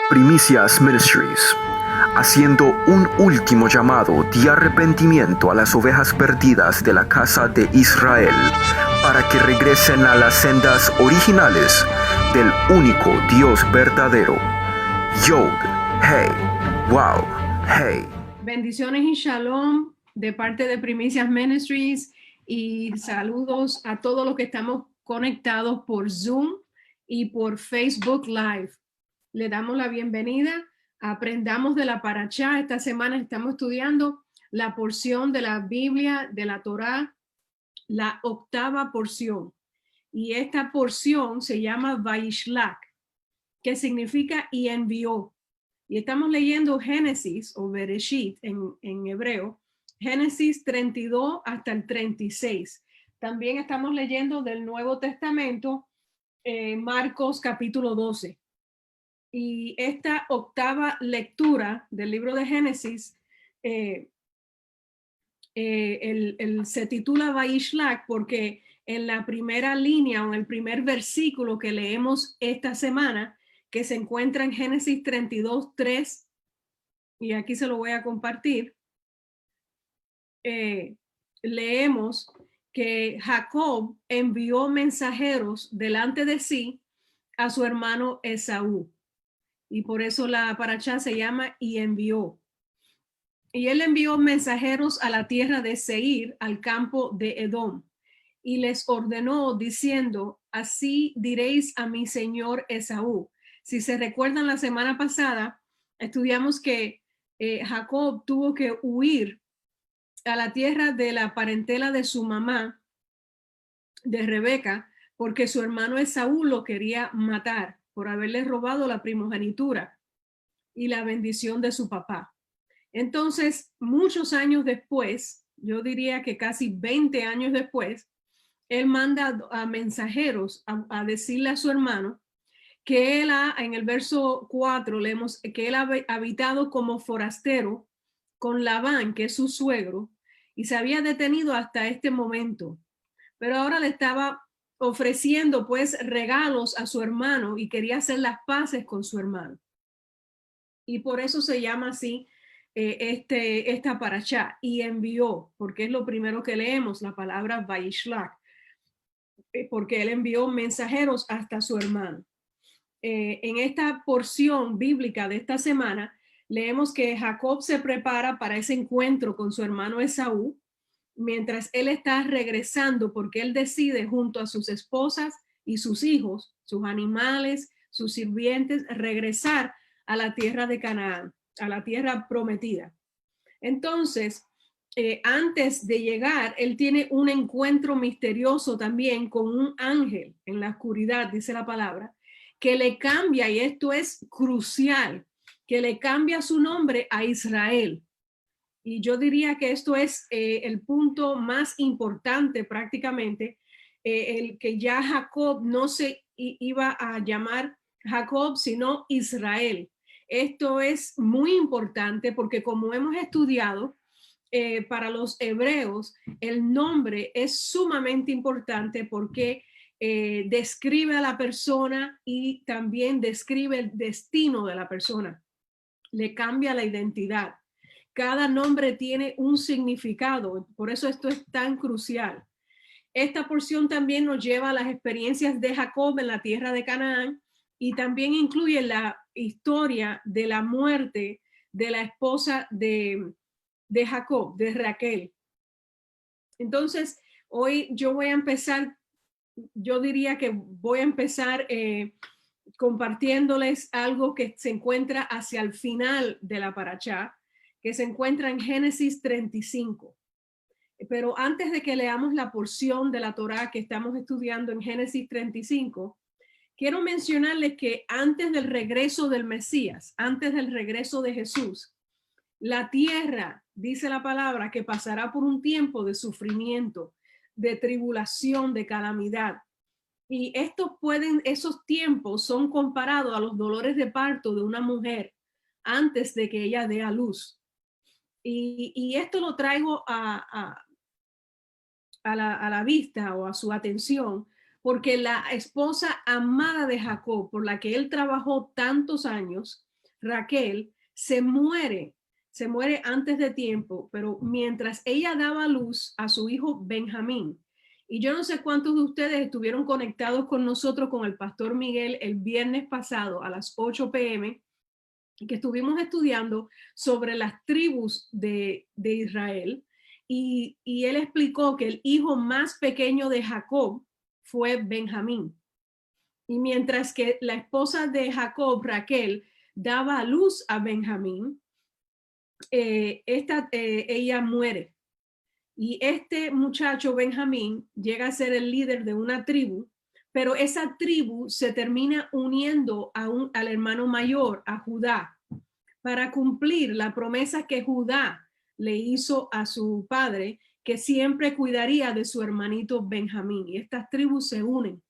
Primicias Ministries, haciendo un último llamado de arrepentimiento a las ovejas perdidas de la casa de Israel, para que regresen a las sendas originales del único Dios verdadero. Yod, Hey, Wow, Hey. Bendiciones y shalom de parte de Primicias Ministries y saludos a todos los que estamos conectados por Zoom y por Facebook Live. Le damos la bienvenida. Aprendamos de la Parashá. Esta semana estamos estudiando la porción de la Biblia, de la Torá, la octava porción. Y esta porción se llama Vaishlach, que significa y envió. Y estamos leyendo Génesis o Bereshit en hebreo, Génesis 32 hasta el 36. También estamos leyendo del Nuevo Testamento, Marcos capítulo 12. Y esta octava lectura del libro de Génesis se titula Vaishlach porque en la primera línea o en el primer versículo que leemos esta semana, que se encuentra en Génesis 32, 3, y aquí se lo voy a compartir, leemos que Jacob envió mensajeros delante de sí a su hermano Esaú. Y por eso la parashá se llama y envió. Y él envió mensajeros a la tierra de Seir, al campo de Edom, y les ordenó diciendo, así diréis a mi señor Esaú. Si se recuerdan, la semana pasada estudiamos que Jacob tuvo que huir a la tierra de la parentela de su mamá, de Rebeca, porque su hermano Esaú lo quería matar por haberle robado la primogenitura y la bendición de su papá. Entonces, muchos años después, yo diría que casi 20 años después, él manda a mensajeros a decirle a su hermano que él en el verso 4 leemos que él ha habitado como forastero con Labán, que es su suegro, y se había detenido hasta este momento. Pero ahora le estaba ofreciendo pues regalos a su hermano y quería hacer las paces con su hermano. Y por eso se llama así esta parashá, y envió, porque es lo primero que leemos, la palabra Vaishlach, porque él envió mensajeros hasta su hermano. En esta porción bíblica de esta semana, leemos que Jacob se prepara para ese encuentro con su hermano Esaú, mientras él está regresando, porque él decide junto a sus esposas y sus hijos, sus animales, sus sirvientes, regresar a la tierra de Canaán, a la tierra prometida. Entonces, antes de llegar, él tiene un encuentro misterioso también con un ángel en la oscuridad, dice la palabra, que le cambia, y esto es crucial, que le cambia su nombre a Israel. Y yo diría que esto es el punto más importante prácticamente, el que ya Jacob no se iba a llamar Jacob, sino Israel. Esto es muy importante porque, como hemos estudiado, para los hebreos el nombre es sumamente importante porque describe a la persona y también describe el destino de la persona. Le cambia la identidad. Cada nombre tiene un significado, por eso esto es tan crucial. Esta porción también nos lleva a las experiencias de Jacob en la tierra de Canaán y también incluye la historia de la muerte de la esposa de Jacob, de Raquel. Entonces, hoy yo voy a empezar, yo diría que voy a empezar compartiéndoles algo que se encuentra hacia el final de la parashá, que se encuentra en Génesis 35. Pero antes de que leamos la porción de la Torá que estamos estudiando en Génesis 35, quiero mencionarles que antes del regreso del Mesías, antes del regreso de Jesús, la tierra, dice la palabra, que pasará por un tiempo de sufrimiento, de tribulación, de calamidad. Y esos tiempos son comparados a los dolores de parto de una mujer antes de que ella dé a luz. Y esto lo traigo a la vista o a su atención, porque la esposa amada de Jacob, por la que él trabajó tantos años, Raquel, se muere antes de tiempo, pero mientras ella daba luz a su hijo Benjamín. Y yo no sé cuántos de ustedes estuvieron conectados con nosotros, con el pastor Miguel, el viernes pasado a las 8 p.m., que estuvimos estudiando sobre las tribus de Israel. Y él explicó que el hijo más pequeño de Jacob fue Benjamín. Y mientras que la esposa de Raquel, daba a luz a Benjamín, ella muere. Y este muchacho Benjamín llega a ser el líder de una tribu, pero esa tribu se termina uniendo al hermano mayor, a Judá, para cumplir la promesa que Judá le hizo a su padre, que siempre cuidaría de su hermanito Benjamín. Y estas tribus se unen.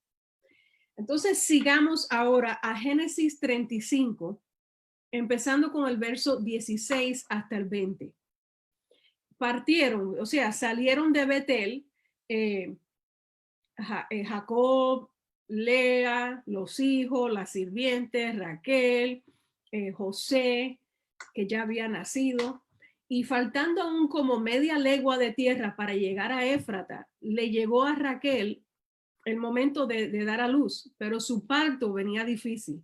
Entonces sigamos ahora a Génesis 35, empezando con el verso 16 hasta el 20. Partieron, o sea, salieron de Betel, Jacob, Lea, los hijos, las sirvientes, Raquel, José, que ya había nacido, y faltando aún como media legua de tierra para llegar a Éfrata, le llegó a Raquel el momento de dar a luz, pero su parto venía difícil.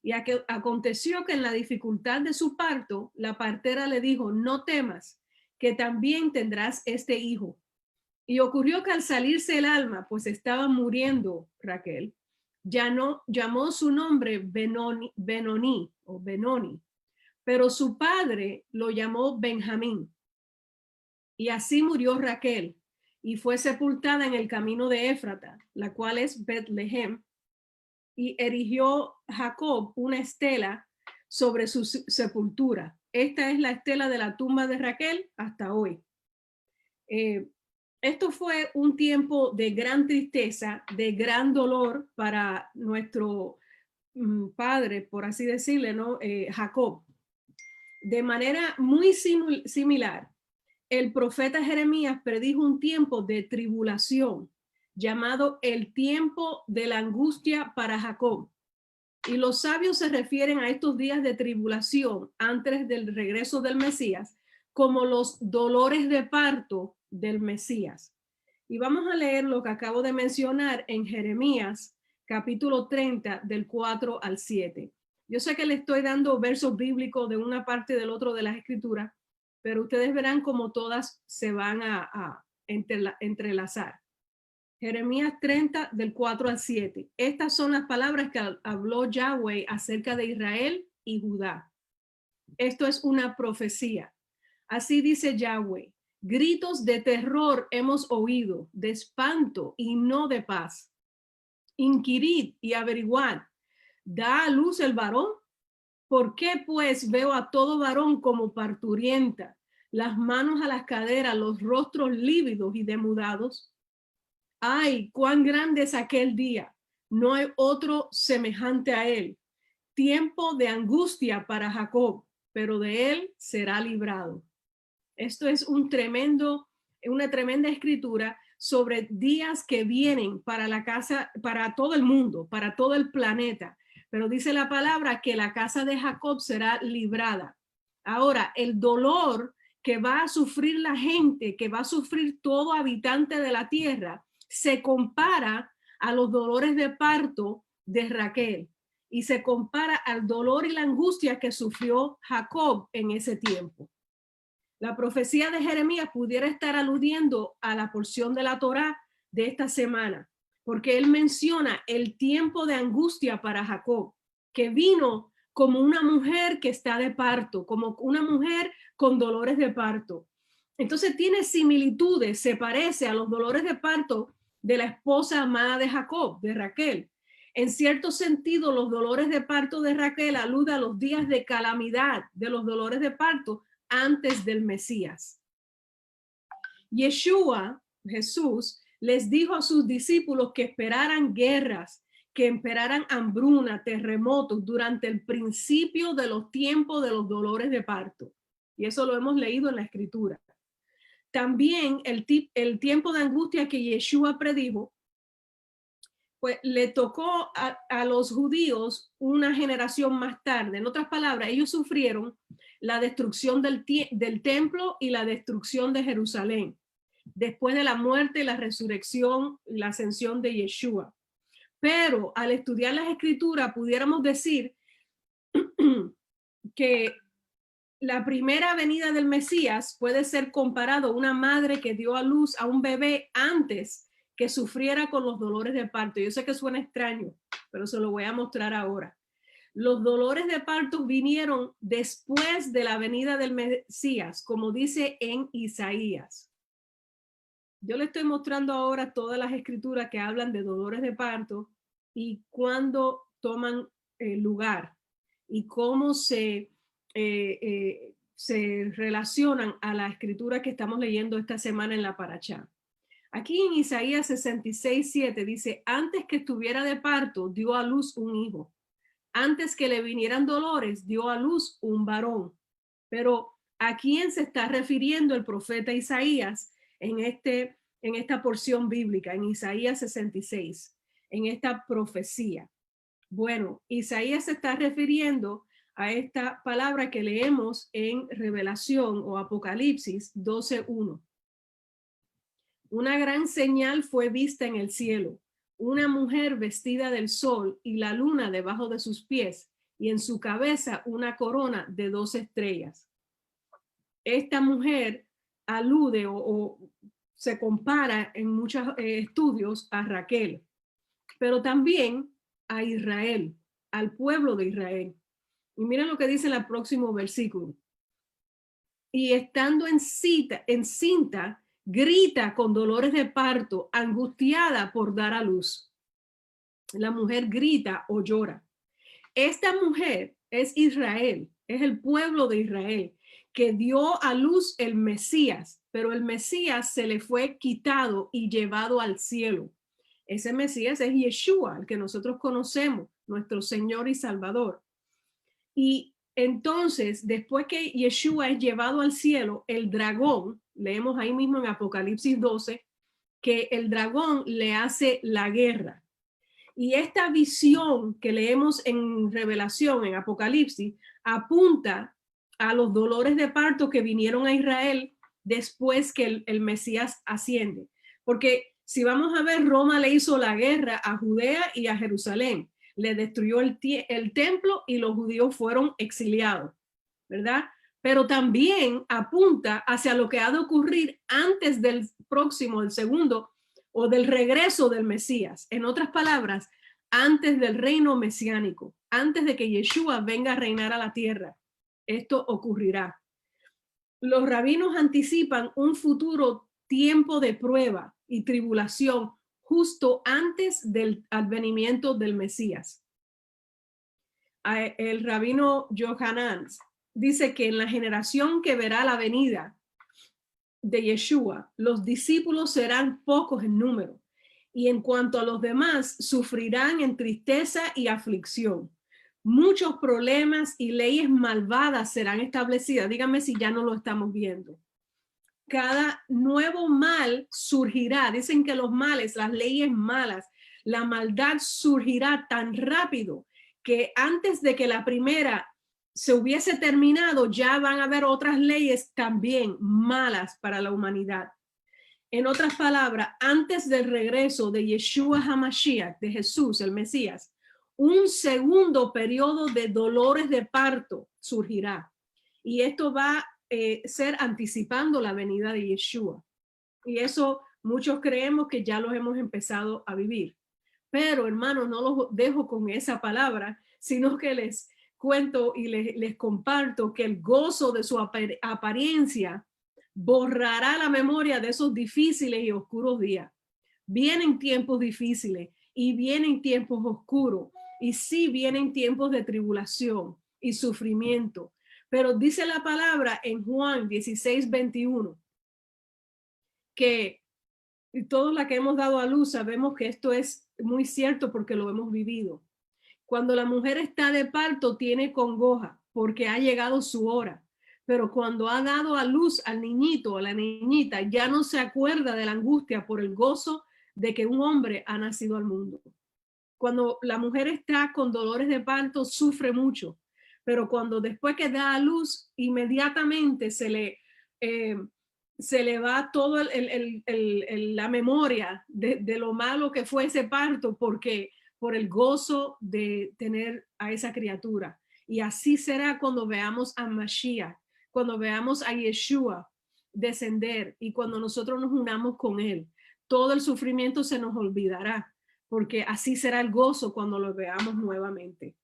Y aconteció que en la dificultad de su parto, la partera le dijo: no temas, que también tendrás este hijo. Y ocurrió que al salirse el alma, pues estaba muriendo Raquel, ya no llamó su nombre Benoni, pero su padre lo llamó Benjamín. Y así murió Raquel y fue sepultada en el camino de Éfrata, la cual es Betlehem, y erigió Jacob una estela sobre su sepultura. Esta es la estela de la tumba de Raquel hasta hoy. Esto fue un tiempo de gran tristeza, de gran dolor para nuestro padre, por así decirle, ¿no? Jacob. De manera muy similar, el profeta Jeremías predijo un tiempo de tribulación llamado el tiempo de la angustia para Jacob. Y los sabios se refieren a estos días de tribulación antes del regreso del Mesías como los dolores de parto del Mesías. Y vamos a leer lo que acabo de mencionar en Jeremías capítulo 30 del 4 al 7. Yo sé que le estoy dando versos bíblicos de una parte y del otro de las escrituras, pero ustedes verán cómo todas se van a entrelazar. Jeremías 30 del 4 al 7. Estas son las palabras que habló Yahweh acerca de Israel y Judá. Esto es una profecía. Así dice Yahweh: gritos de terror hemos oído, de espanto y no de paz. Inquirid y averiguad, ¿da a luz el varón? ¿Por qué pues veo a todo varón como parturienta, las manos a las caderas, los rostros lívidos y demudados? Ay, cuán grande es aquel día, no hay otro semejante a él. Tiempo de angustia para Jacob, pero de él será librado. Esto es una tremenda escritura sobre días que vienen para la casa, para todo el mundo, para todo el planeta. Pero dice la palabra que la casa de Jacob será librada. Ahora, el dolor que va a sufrir la gente, que va a sufrir todo habitante de la tierra, se compara a los dolores de parto de Raquel y se compara al dolor y la angustia que sufrió Jacob en ese tiempo. La profecía de Jeremías pudiera estar aludiendo a la porción de la Torá de esta semana, porque él menciona el tiempo de angustia para Jacob, que vino como una mujer que está de parto, como una mujer con dolores de parto. Entonces tiene similitudes, se parece a los dolores de parto de la esposa amada de Jacob, de Raquel. En cierto sentido, los dolores de parto de Raquel aluden a los días de calamidad de los dolores de parto antes del Mesías. Yeshua, Jesús, les dijo a sus discípulos que esperaran guerras, que esperaran hambruna, terremotos durante el principio de los tiempos de los dolores de parto. Y eso lo hemos leído en la escritura. También el tiempo de angustia que Yeshua predijo, pues le tocó a los judíos una generación más tarde. En otras palabras, ellos sufrieron la destrucción del templo y la destrucción de Jerusalén, después de la muerte, la resurrección y la ascensión de Yeshua. Pero al estudiar las escrituras, pudiéramos decir que la primera venida del Mesías puede ser comparado a una madre que dio a luz a un bebé antes que sufriera con los dolores de parto. Yo sé que suena extraño, pero se lo voy a mostrar ahora. Los dolores de parto vinieron después de la venida del Mesías, como dice en Isaías. Yo le estoy mostrando ahora todas las escrituras que hablan de dolores de parto y cuándo toman lugar y cómo se relacionan a la escritura que estamos leyendo esta semana en la Parashá. Aquí en Isaías 66:7 dice, antes que estuviera de parto, dio a luz un hijo. Antes que le vinieran dolores, dio a luz un varón. Pero ¿a quién se está refiriendo el profeta Isaías en esta porción bíblica, en Isaías 66, en esta profecía? Bueno, Isaías se está refiriendo a esta palabra que leemos en Revelación o Apocalipsis 12:1. Una gran señal fue vista en el cielo, una mujer vestida del sol y la luna debajo de sus pies, y en su cabeza una corona de 2 estrellas. Esta mujer alude o se compara en muchos estudios a Raquel, pero también a Israel, al pueblo de Israel. Y miren lo que dice en el próximo versículo. Y estando encinta, grita con dolores de parto, angustiada por dar a luz. La mujer grita o llora. Esta mujer es Israel, es el pueblo de Israel, que dio a luz el Mesías, pero el Mesías se le fue quitado y llevado al cielo. Ese Mesías es Yeshua, el que nosotros conocemos, nuestro Señor y Salvador. Y entonces, después que Yeshua es llevado al cielo, el dragón, leemos ahí mismo en Apocalipsis 12, que el dragón le hace la guerra. Y esta visión que leemos en Revelación, en Apocalipsis, apunta a los dolores de parto que vinieron a Israel después que el Mesías asciende. Porque si vamos a ver, Roma le hizo la guerra a Judea y a Jerusalén. Le destruyó el templo y los judíos fueron exiliados, ¿verdad? Pero también apunta hacia lo que ha de ocurrir antes del segundo, o del regreso del Mesías. En otras palabras, antes del reino mesiánico, antes de que Yeshua venga a reinar a la tierra, esto ocurrirá. Los rabinos anticipan un futuro tiempo de prueba y tribulación justo antes del advenimiento del Mesías. El rabino Yohanan dice que en la generación que verá la venida de Yeshua, los discípulos serán pocos en número, y en cuanto a los demás, sufrirán en tristeza y aflicción. Muchos problemas y leyes malvadas serán establecidas. Díganme si ya no lo estamos viendo. Cada nuevo mal surgirá. Dicen que los males, las leyes malas, la maldad surgirá tan rápido que antes de que la primera se hubiese terminado, ya van a haber otras leyes también malas para la humanidad. En otras palabras, antes del regreso de Yeshua HaMashiach, de Jesús, el Mesías, un segundo periodo de dolores de parto surgirá. Y esto va a ser anticipando la venida de Yeshua. Y eso muchos creemos que ya los hemos empezado a vivir. Pero, hermanos, no los dejo con esa palabra, sino que les cuento y les comparto que el gozo de su apariencia borrará la memoria de esos difíciles y oscuros días. Vienen tiempos difíciles y vienen tiempos oscuros, y sí vienen tiempos de tribulación y sufrimiento. Pero dice la palabra en Juan 16:21 que todos los que hemos dado a luz sabemos que esto es muy cierto porque lo hemos vivido. Cuando la mujer está de parto tiene congoja porque ha llegado su hora, pero cuando ha dado a luz al niñito o a la niñita ya no se acuerda de la angustia por el gozo de que un hombre ha nacido al mundo. Cuando la mujer está con dolores de parto, sufre mucho, pero cuando después que da a luz, inmediatamente eh, se le va todo la memoria de lo malo que fue ese parto, porque por el gozo de tener a esa criatura. Y así será cuando veamos a Mashiach, cuando veamos a Yeshua descender y cuando nosotros nos unamos con él. Todo el sufrimiento se nos olvidará, porque así será el gozo cuando lo veamos nuevamente.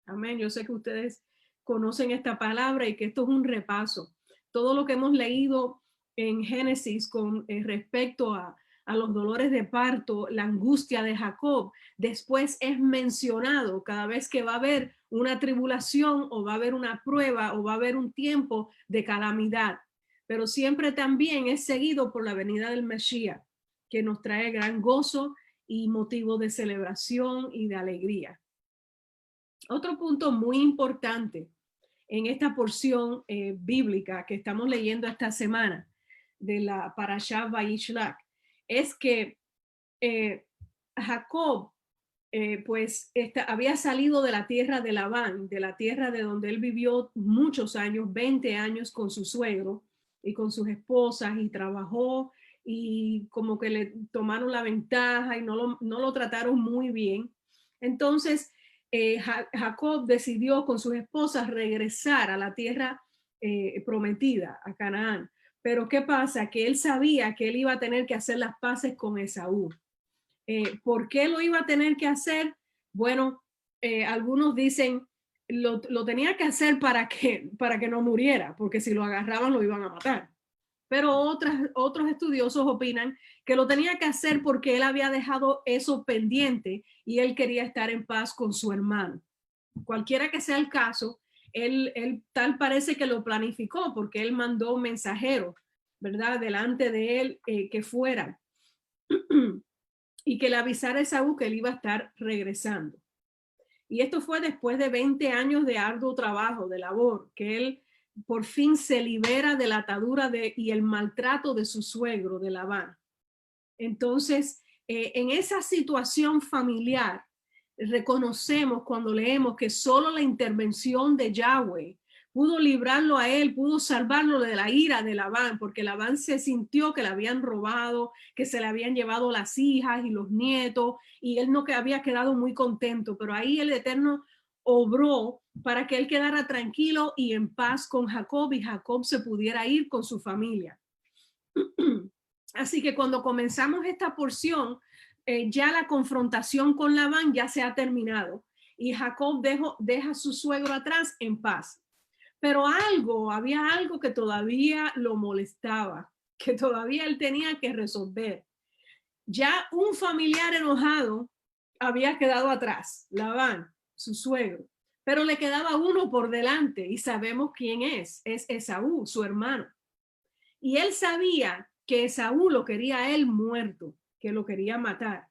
Amén. Yo sé que ustedes conocen esta palabra y que esto es un repaso. Todo lo que hemos leído en Génesis con respecto a los dolores de parto, la angustia de Jacob, después es mencionado cada vez que va a haber una tribulación o va a haber una prueba o va a haber un tiempo de calamidad. Pero siempre también es seguido por la venida del Mesías, que nos trae gran gozo y motivo de celebración y de alegría. Otro punto muy importante en esta porción bíblica que estamos leyendo esta semana de la Parashá Vayishlach es que Jacob pues había salido de la tierra de Labán, de la tierra de donde él vivió muchos años, 20 años con su suegro y con sus esposas, y trabajó y como que le tomaron la ventaja y no lo trataron muy bien. Entonces Jacob decidió con sus esposas regresar a la tierra prometida, a Canaán. Pero ¿qué pasa? Que él sabía que él iba a tener que hacer las paces con Esaú. ¿Por qué lo iba a tener que hacer? Bueno, algunos dicen lo tenía que hacer para que no muriera, porque si lo agarraban lo iban a matar. Pero otros estudiosos opinan que lo tenía que hacer porque él había dejado eso pendiente y él quería estar en paz con su hermano. Cualquiera que sea el caso, él tal parece que lo planificó porque él mandó mensajeros, ¿verdad? Delante de él que fueran y que le avisara a Esaú que él iba a estar regresando. Y esto fue después de 20 años de arduo trabajo, de labor, que él por fin se libera de la atadura y el maltrato de su suegro, de Labán. Entonces, en esa situación familiar, reconocemos cuando leemos que solo la intervención de Yahweh pudo librarlo a él, pudo salvarlo de la ira de Labán, porque Labán se sintió que le habían robado, que se le habían llevado las hijas y los nietos, y él no que había quedado muy contento, pero ahí el Eterno obró para que él quedara tranquilo y en paz con Jacob, y Jacob se pudiera ir con su familia. Así que cuando comenzamos esta porción, ya la confrontación con Labán ya se ha terminado y Jacob deja a su suegro atrás en paz. Pero había algo que todavía lo molestaba, que todavía él tenía que resolver. Ya un familiar enojado había quedado atrás, Labán, su suegro, pero le quedaba uno por delante y sabemos quién es Esaú, su hermano. Y él sabía que Esaú lo quería a él muerto, que lo quería matar.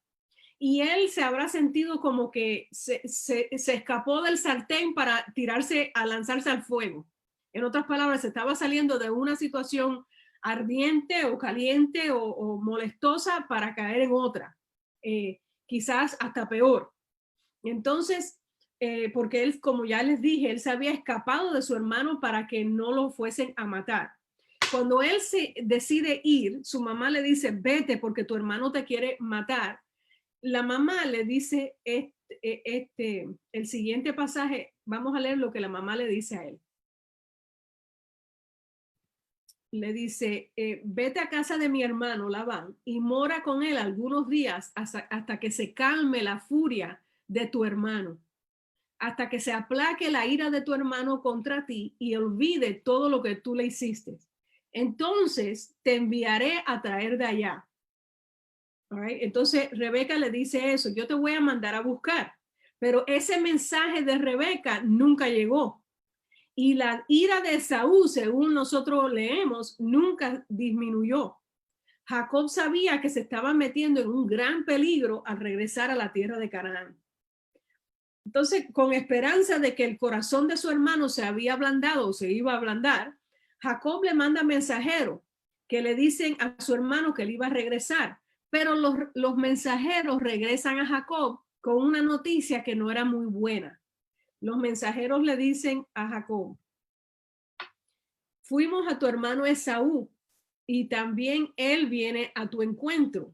Y él se habrá sentido como que se escapó del sartén para lanzarse al fuego. En otras palabras, se estaba saliendo de una situación ardiente o caliente o molestosa para caer en otra, quizás hasta peor. Entonces, porque él, como ya les dije, él se había escapado de su hermano para que no lo fuesen a matar. Cuando él se decide ir, su mamá le dice, vete porque tu hermano te quiere matar. La mamá le dice el siguiente pasaje, vamos a leer lo que la mamá le dice a él. Le dice, vete a casa de mi hermano Labán y mora con él algunos días hasta que se calme la furia de tu hermano, hasta que se aplaque la ira de tu hermano contra ti y olvide todo lo que tú le hiciste. Entonces te enviaré a traer de allá. Right? Entonces Rebeca le dice eso, yo te voy a mandar a buscar, pero ese mensaje de Rebeca nunca llegó. Y la ira de Esaú, según nosotros leemos, nunca disminuyó. Jacob sabía que se estaba metiendo en un gran peligro al regresar a la tierra de Canaán. Entonces, con esperanza de que el corazón de su hermano se había ablandado o se iba a ablandar, Jacob le manda mensajeros que le dicen a su hermano que él iba a regresar. Pero los mensajeros regresan a Jacob con una noticia que no era muy buena. Los mensajeros le dicen a Jacob: fuimos a tu hermano Esaú y también él viene a tu encuentro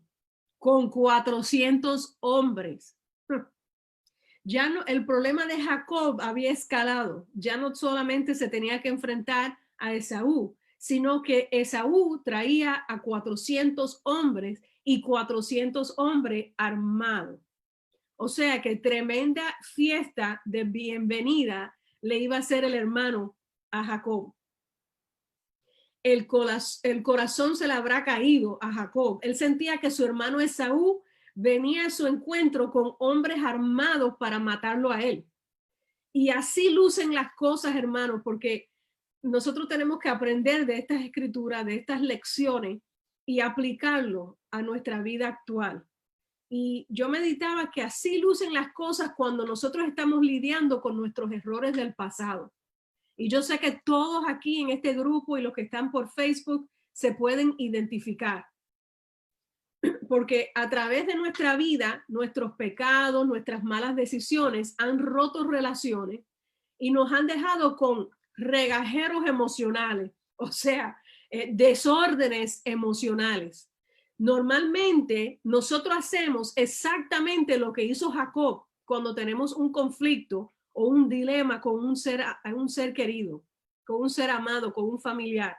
con 400 hombres. Ya no, el problema de Jacob había escalado. Ya no solamente se tenía que enfrentar a Esaú, sino que Esaú traía a 400 hombres y 400 hombres armados. O sea que tremenda fiesta de bienvenida le iba a hacer el hermano a Jacob. El corazón se le habrá caído a Jacob. Él sentía que su hermano Esaú venía a su encuentro con hombres armados para matarlo a él. Y así lucen las cosas, hermanos, porque nosotros tenemos que aprender de estas escrituras, de estas lecciones y aplicarlo a nuestra vida actual. Y yo meditaba que así lucen las cosas cuando nosotros estamos lidiando con nuestros errores del pasado. Y yo sé que todos aquí en este grupo y los que están por Facebook se pueden identificar. Porque a través de nuestra vida, nuestros pecados, nuestras malas decisiones han roto relaciones y nos han dejado con regajeros emocionales, o sea, desórdenes emocionales. Normalmente nosotros hacemos exactamente lo que hizo Jacob cuando tenemos un conflicto o un dilema con un ser querido, con un ser amado, con un familiar.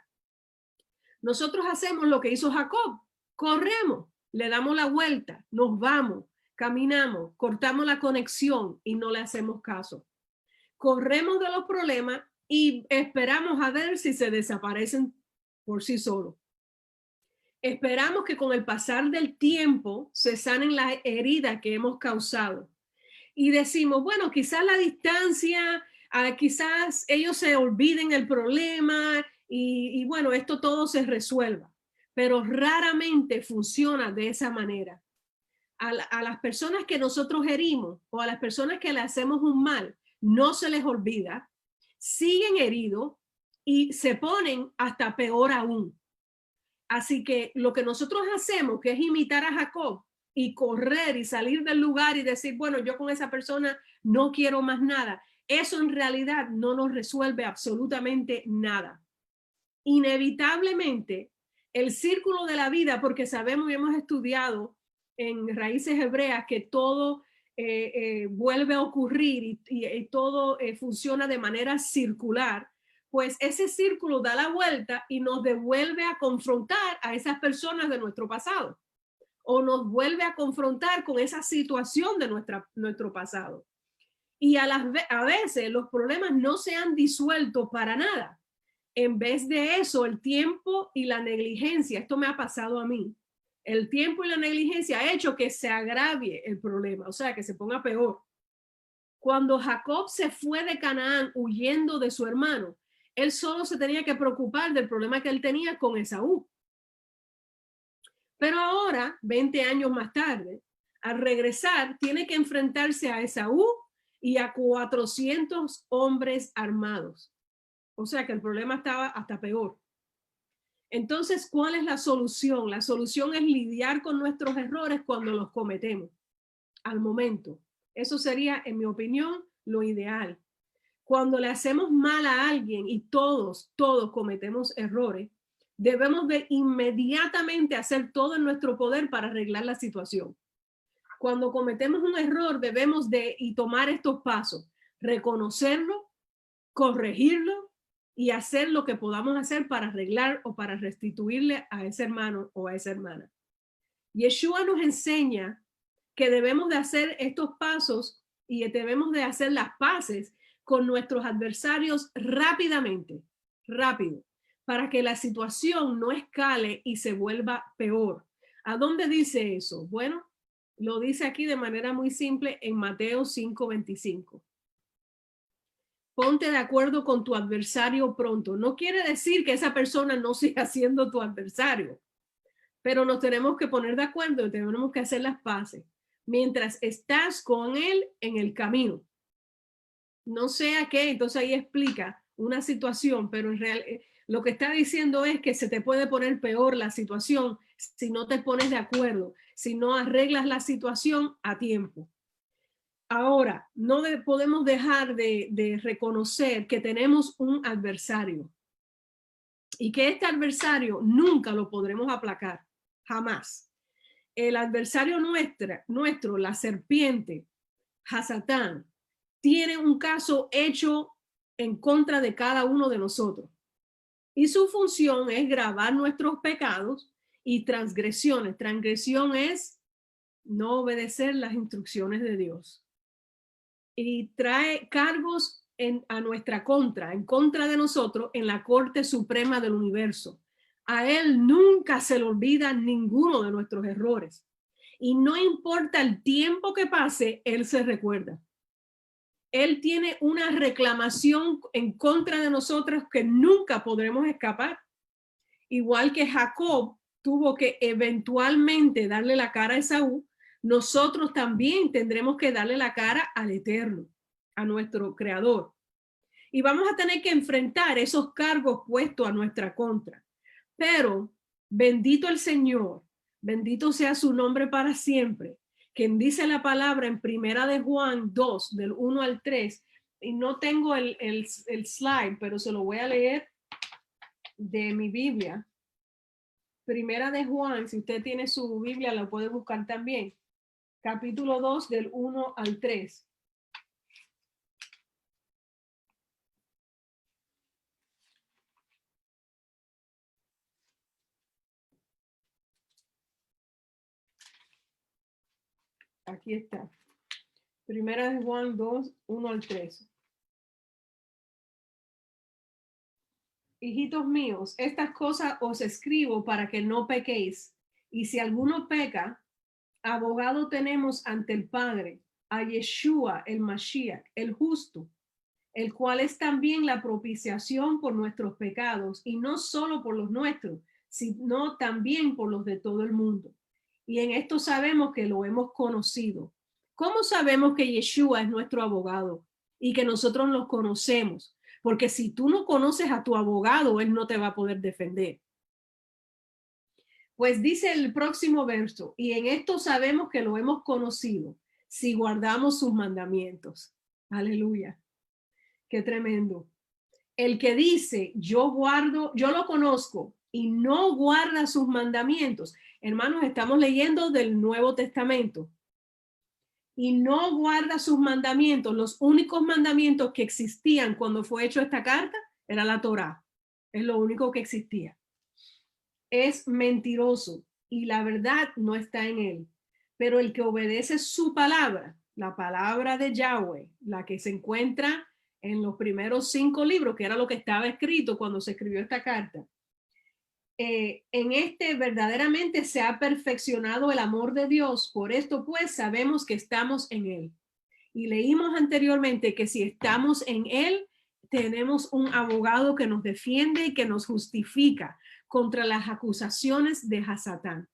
Nosotros hacemos lo que hizo Jacob, corremos, le damos la vuelta, nos vamos, caminamos, cortamos la conexión y no le hacemos caso. Corremos de los problemas y esperamos a ver si se desaparecen por sí solos. Esperamos que con el pasar del tiempo se sanen las heridas que hemos causado. Y decimos, bueno, quizás la distancia, quizás ellos se olviden el problema y bueno, esto todo se resuelva. Pero raramente funciona de esa manera. A las personas que nosotros herimos o a las personas que le hacemos un mal, no se les olvida, siguen heridos y se ponen hasta peor aún. Así que lo que nosotros hacemos, que es imitar a Jacob y correr y salir del lugar y decir, bueno, yo con esa persona no quiero más nada, eso en realidad no nos resuelve absolutamente nada. Inevitablemente, el círculo de la vida, porque sabemos y hemos estudiado en Raíces Hebreas que todo vuelve a ocurrir y todo funciona de manera circular, pues ese círculo da la vuelta y nos devuelve a confrontar a esas personas de nuestro pasado o nos vuelve a confrontar con esa situación de nuestro pasado. Y a veces los problemas no se han disuelto para nada. En vez de eso, el tiempo y la negligencia, esto me ha pasado a mí, el tiempo y la negligencia ha hecho que se agravie el problema, o sea, que se ponga peor. Cuando Jacob se fue de Canaán huyendo de su hermano, él solo se tenía que preocupar del problema que él tenía con Esaú. Pero ahora, 20 años más tarde, al regresar, tiene que enfrentarse a Esaú y a 400 hombres armados. O sea que el problema estaba hasta peor. Entonces, ¿cuál es la solución? La solución es lidiar con nuestros errores cuando los cometemos, al momento. Eso sería, en mi opinión, lo ideal. Cuando le hacemos mal a alguien y todos cometemos errores, debemos de inmediatamente hacer todo en nuestro poder para arreglar la situación. Cuando cometemos un error, debemos de tomar estos pasos, reconocerlo, corregirlo y hacer lo que podamos hacer para arreglar o para restituirle a ese hermano o a esa hermana. Yeshua nos enseña que debemos de hacer estos pasos y debemos de hacer las paces con nuestros adversarios rápidamente, rápido, para que la situación no escale y se vuelva peor. ¿A dónde dice eso? Bueno, lo dice aquí de manera muy simple en Mateo 5:25. Ponte de acuerdo con tu adversario pronto. No quiere decir que esa persona no siga siendo tu adversario, pero nos tenemos que poner de acuerdo y tenemos que hacer las paces mientras estás con él en el camino. No sea que, entonces ahí explica una situación, pero en real, lo que está diciendo es que se te puede poner peor la situación si no te pones de acuerdo, si no arreglas la situación a tiempo. Ahora, podemos dejar de reconocer que tenemos un adversario y que este adversario nunca lo podremos aplacar, jamás. El adversario nuestro, la serpiente, Hasatán, tiene un caso hecho en contra de cada uno de nosotros. Y su función es grabar nuestros pecados y transgresiones. Transgresión es no obedecer las instrucciones de Dios. Y trae cargos a nuestra contra, en contra de nosotros, en la Corte Suprema del Universo. A él nunca se le olvida ninguno de nuestros errores. Y no importa el tiempo que pase, él se recuerda. Él tiene una reclamación en contra de nosotros que nunca podremos escapar. Igual que Jacob tuvo que eventualmente darle la cara a Esaú, nosotros también tendremos que darle la cara al Eterno, a nuestro Creador. Y vamos a tener que enfrentar esos cargos puestos a nuestra contra. Pero bendito el Señor, bendito sea su nombre para siempre, quien dice la palabra en Primera de Juan 2, del 1 al 3, y no tengo el slide, pero se lo voy a leer de mi Biblia. Primera de Juan, si usted tiene su Biblia, la puede buscar también. Capítulo 2, del 1 al 3. Aquí está. Primera de Juan 2, 1 al 3. Hijitos míos, estas cosas os escribo para que no pequéis. Y si alguno peca, abogado tenemos ante el Padre, a Yeshua el Mashiach, el justo, el cual es también la propiciación por nuestros pecados, y no solo por los nuestros, sino también por los de todo el mundo. Y en esto sabemos que lo hemos conocido. ¿Cómo sabemos que Yeshua es nuestro abogado y que nosotros los conocemos? Porque si tú no conoces a tu abogado, él no te va a poder defender. Pues dice el próximo verso, y en esto sabemos que lo hemos conocido, si guardamos sus mandamientos. Aleluya. Qué tremendo. El que dice, yo lo conozco y no guarda sus mandamientos. Hermanos, estamos leyendo del Nuevo Testamento. Y no guarda sus mandamientos. Los únicos mandamientos que existían cuando fue hecho esta carta era la Torá. Es lo único que existía. Es mentiroso y la verdad no está en él. Pero el que obedece su palabra, la palabra de Yahweh, la que se encuentra en los primeros 5 libros, que era lo que estaba escrito cuando se escribió esta carta, en este verdaderamente se ha perfeccionado el amor de Dios. Por esto pues sabemos que estamos en él. Y leímos anteriormente que si estamos en él, tenemos un abogado que nos defiende y que nos justifica contra las acusaciones de Hasatán.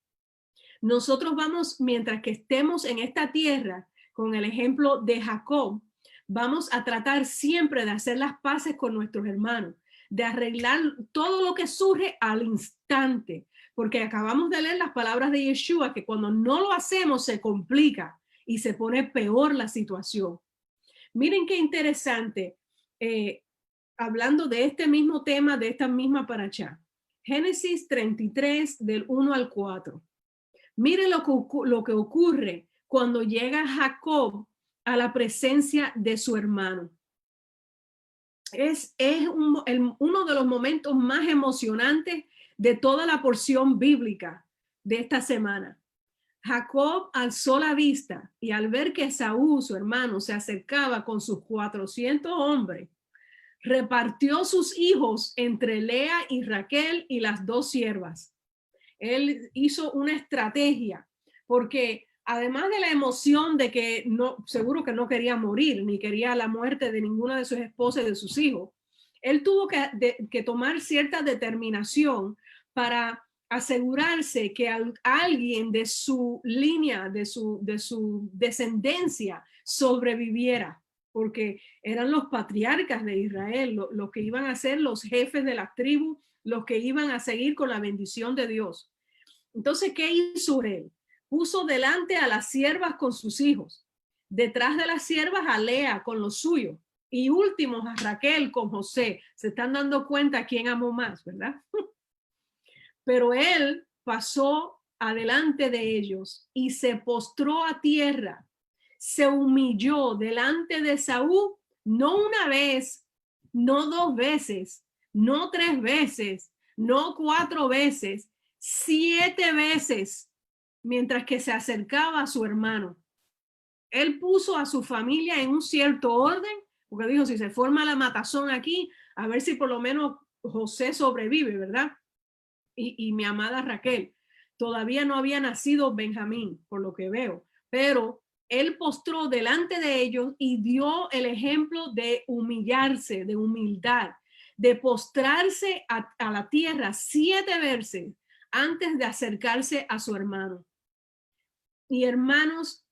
Nosotros vamos, mientras que estemos en esta tierra, con el ejemplo de Jacob, vamos a tratar siempre de hacer las paces con nuestros hermanos, de arreglar todo lo que surge al instante, porque acabamos de leer las palabras de Yeshua, que cuando no lo hacemos se complica y se pone peor la situación. Miren qué interesante, hablando de este mismo tema, de esta misma parashá. Génesis 33, del 1 al 4. Miren lo que ocurre cuando llega Jacob a la presencia de su hermano. Es uno de los momentos más emocionantes de toda la porción bíblica de esta semana. Jacob alzó la vista y al ver que Esaú, su hermano, se acercaba con sus 400 hombres, repartió sus hijos entre Lea y Raquel y las 2 siervas. Él hizo una estrategia porque además de la emoción de que seguro que no quería morir, ni quería la muerte de ninguna de sus esposas y de sus hijos, él tuvo que tomar cierta determinación para asegurarse que alguien de su línea, de su descendencia sobreviviera, porque eran los patriarcas de Israel, los que iban a ser los jefes de las tribus, los que iban a seguir con la bendición de Dios. Entonces, ¿qué hizo él? Puso delante a las siervas con sus hijos. Detrás de las siervas a Lea con lo suyo. Y últimos a Raquel con José. Se están dando cuenta quién amó más, ¿verdad? Pero él pasó adelante de ellos y se postró a tierra. Se humilló delante de Saúl, no una vez, no dos veces, no tres veces, no cuatro veces, 7 veces, mientras que se acercaba a su hermano. Él puso a su familia en un cierto orden, porque dijo, si se forma la matazón aquí, a ver si por lo menos José sobrevive, ¿verdad? Y mi amada Raquel. Todavía no había nacido Benjamín, por lo que veo, pero él postró delante de ellos y dio el ejemplo de humillarse, de humildad, de postrarse a la tierra 7 veces antes de acercarse a su hermano. Y hermanos,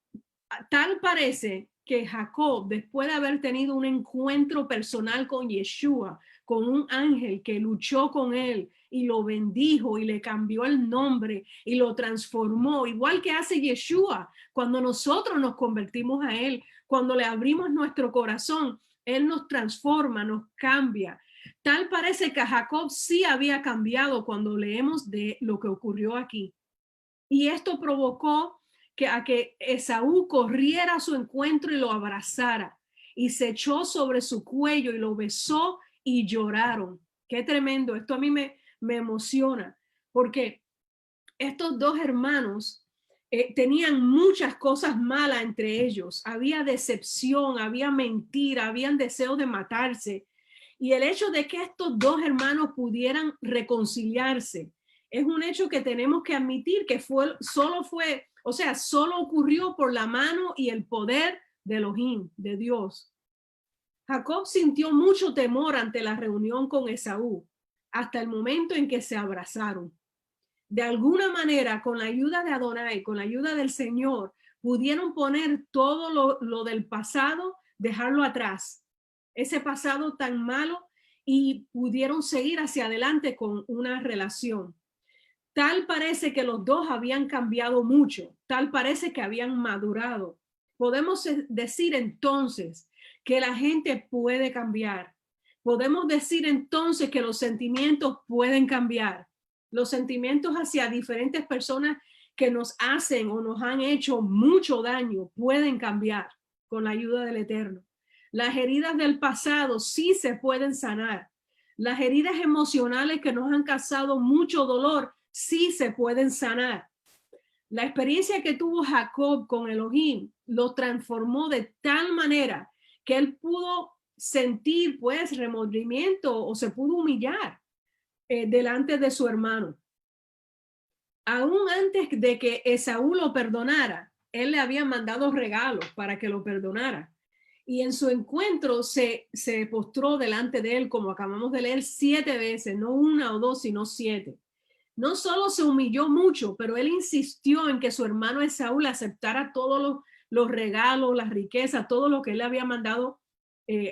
tal parece que Jacob, después de haber tenido un encuentro personal con Yeshua, con un ángel que luchó con él y lo bendijo y le cambió el nombre y lo transformó, igual que hace Yeshua cuando nosotros nos convertimos a él, cuando le abrimos nuestro corazón, él nos transforma, nos cambia. Tal parece que Jacob sí había cambiado cuando leemos de lo que ocurrió aquí. Y esto provocó que Esaú corriera a su encuentro y lo abrazara y se echó sobre su cuello y lo besó y lloraron. Qué tremendo. Esto a mí me emociona porque estos dos hermanos tenían muchas cosas malas entre ellos. Había decepción, había mentira, habían deseos de matarse. Y el hecho de que estos dos hermanos pudieran reconciliarse es un hecho que tenemos que admitir que solo ocurrió por la mano y el poder de Elohim, de Dios. Jacob sintió mucho temor ante la reunión con Esaú, hasta el momento en que se abrazaron. De alguna manera, con la ayuda de Adonai, con la ayuda del Señor, pudieron poner todo lo del pasado, dejarlo atrás, ese pasado tan malo, y pudieron seguir hacia adelante con una relación. Tal parece que los dos habían cambiado mucho, tal parece que habían madurado. Podemos decir entonces que la gente puede cambiar. Podemos decir entonces que los sentimientos pueden cambiar. Los sentimientos hacia diferentes personas que nos hacen o nos han hecho mucho daño pueden cambiar con la ayuda del Eterno. Las heridas del pasado sí se pueden sanar. Las heridas emocionales que nos han causado mucho dolor sí se pueden sanar. La experiencia que tuvo Jacob con Elohim lo transformó de tal manera que él pudo sentir pues remordimiento o se pudo humillar delante de su hermano. Aún antes de que Esaú lo perdonara, él le había mandado regalos para que lo perdonara. Y en su encuentro se postró delante de él, como acabamos de leer, 7 veces, no una o dos, sino 7. No solo se humilló mucho, pero él insistió en que su hermano Esaú le aceptara todos los regalos, las riquezas, todo lo que él le había mandado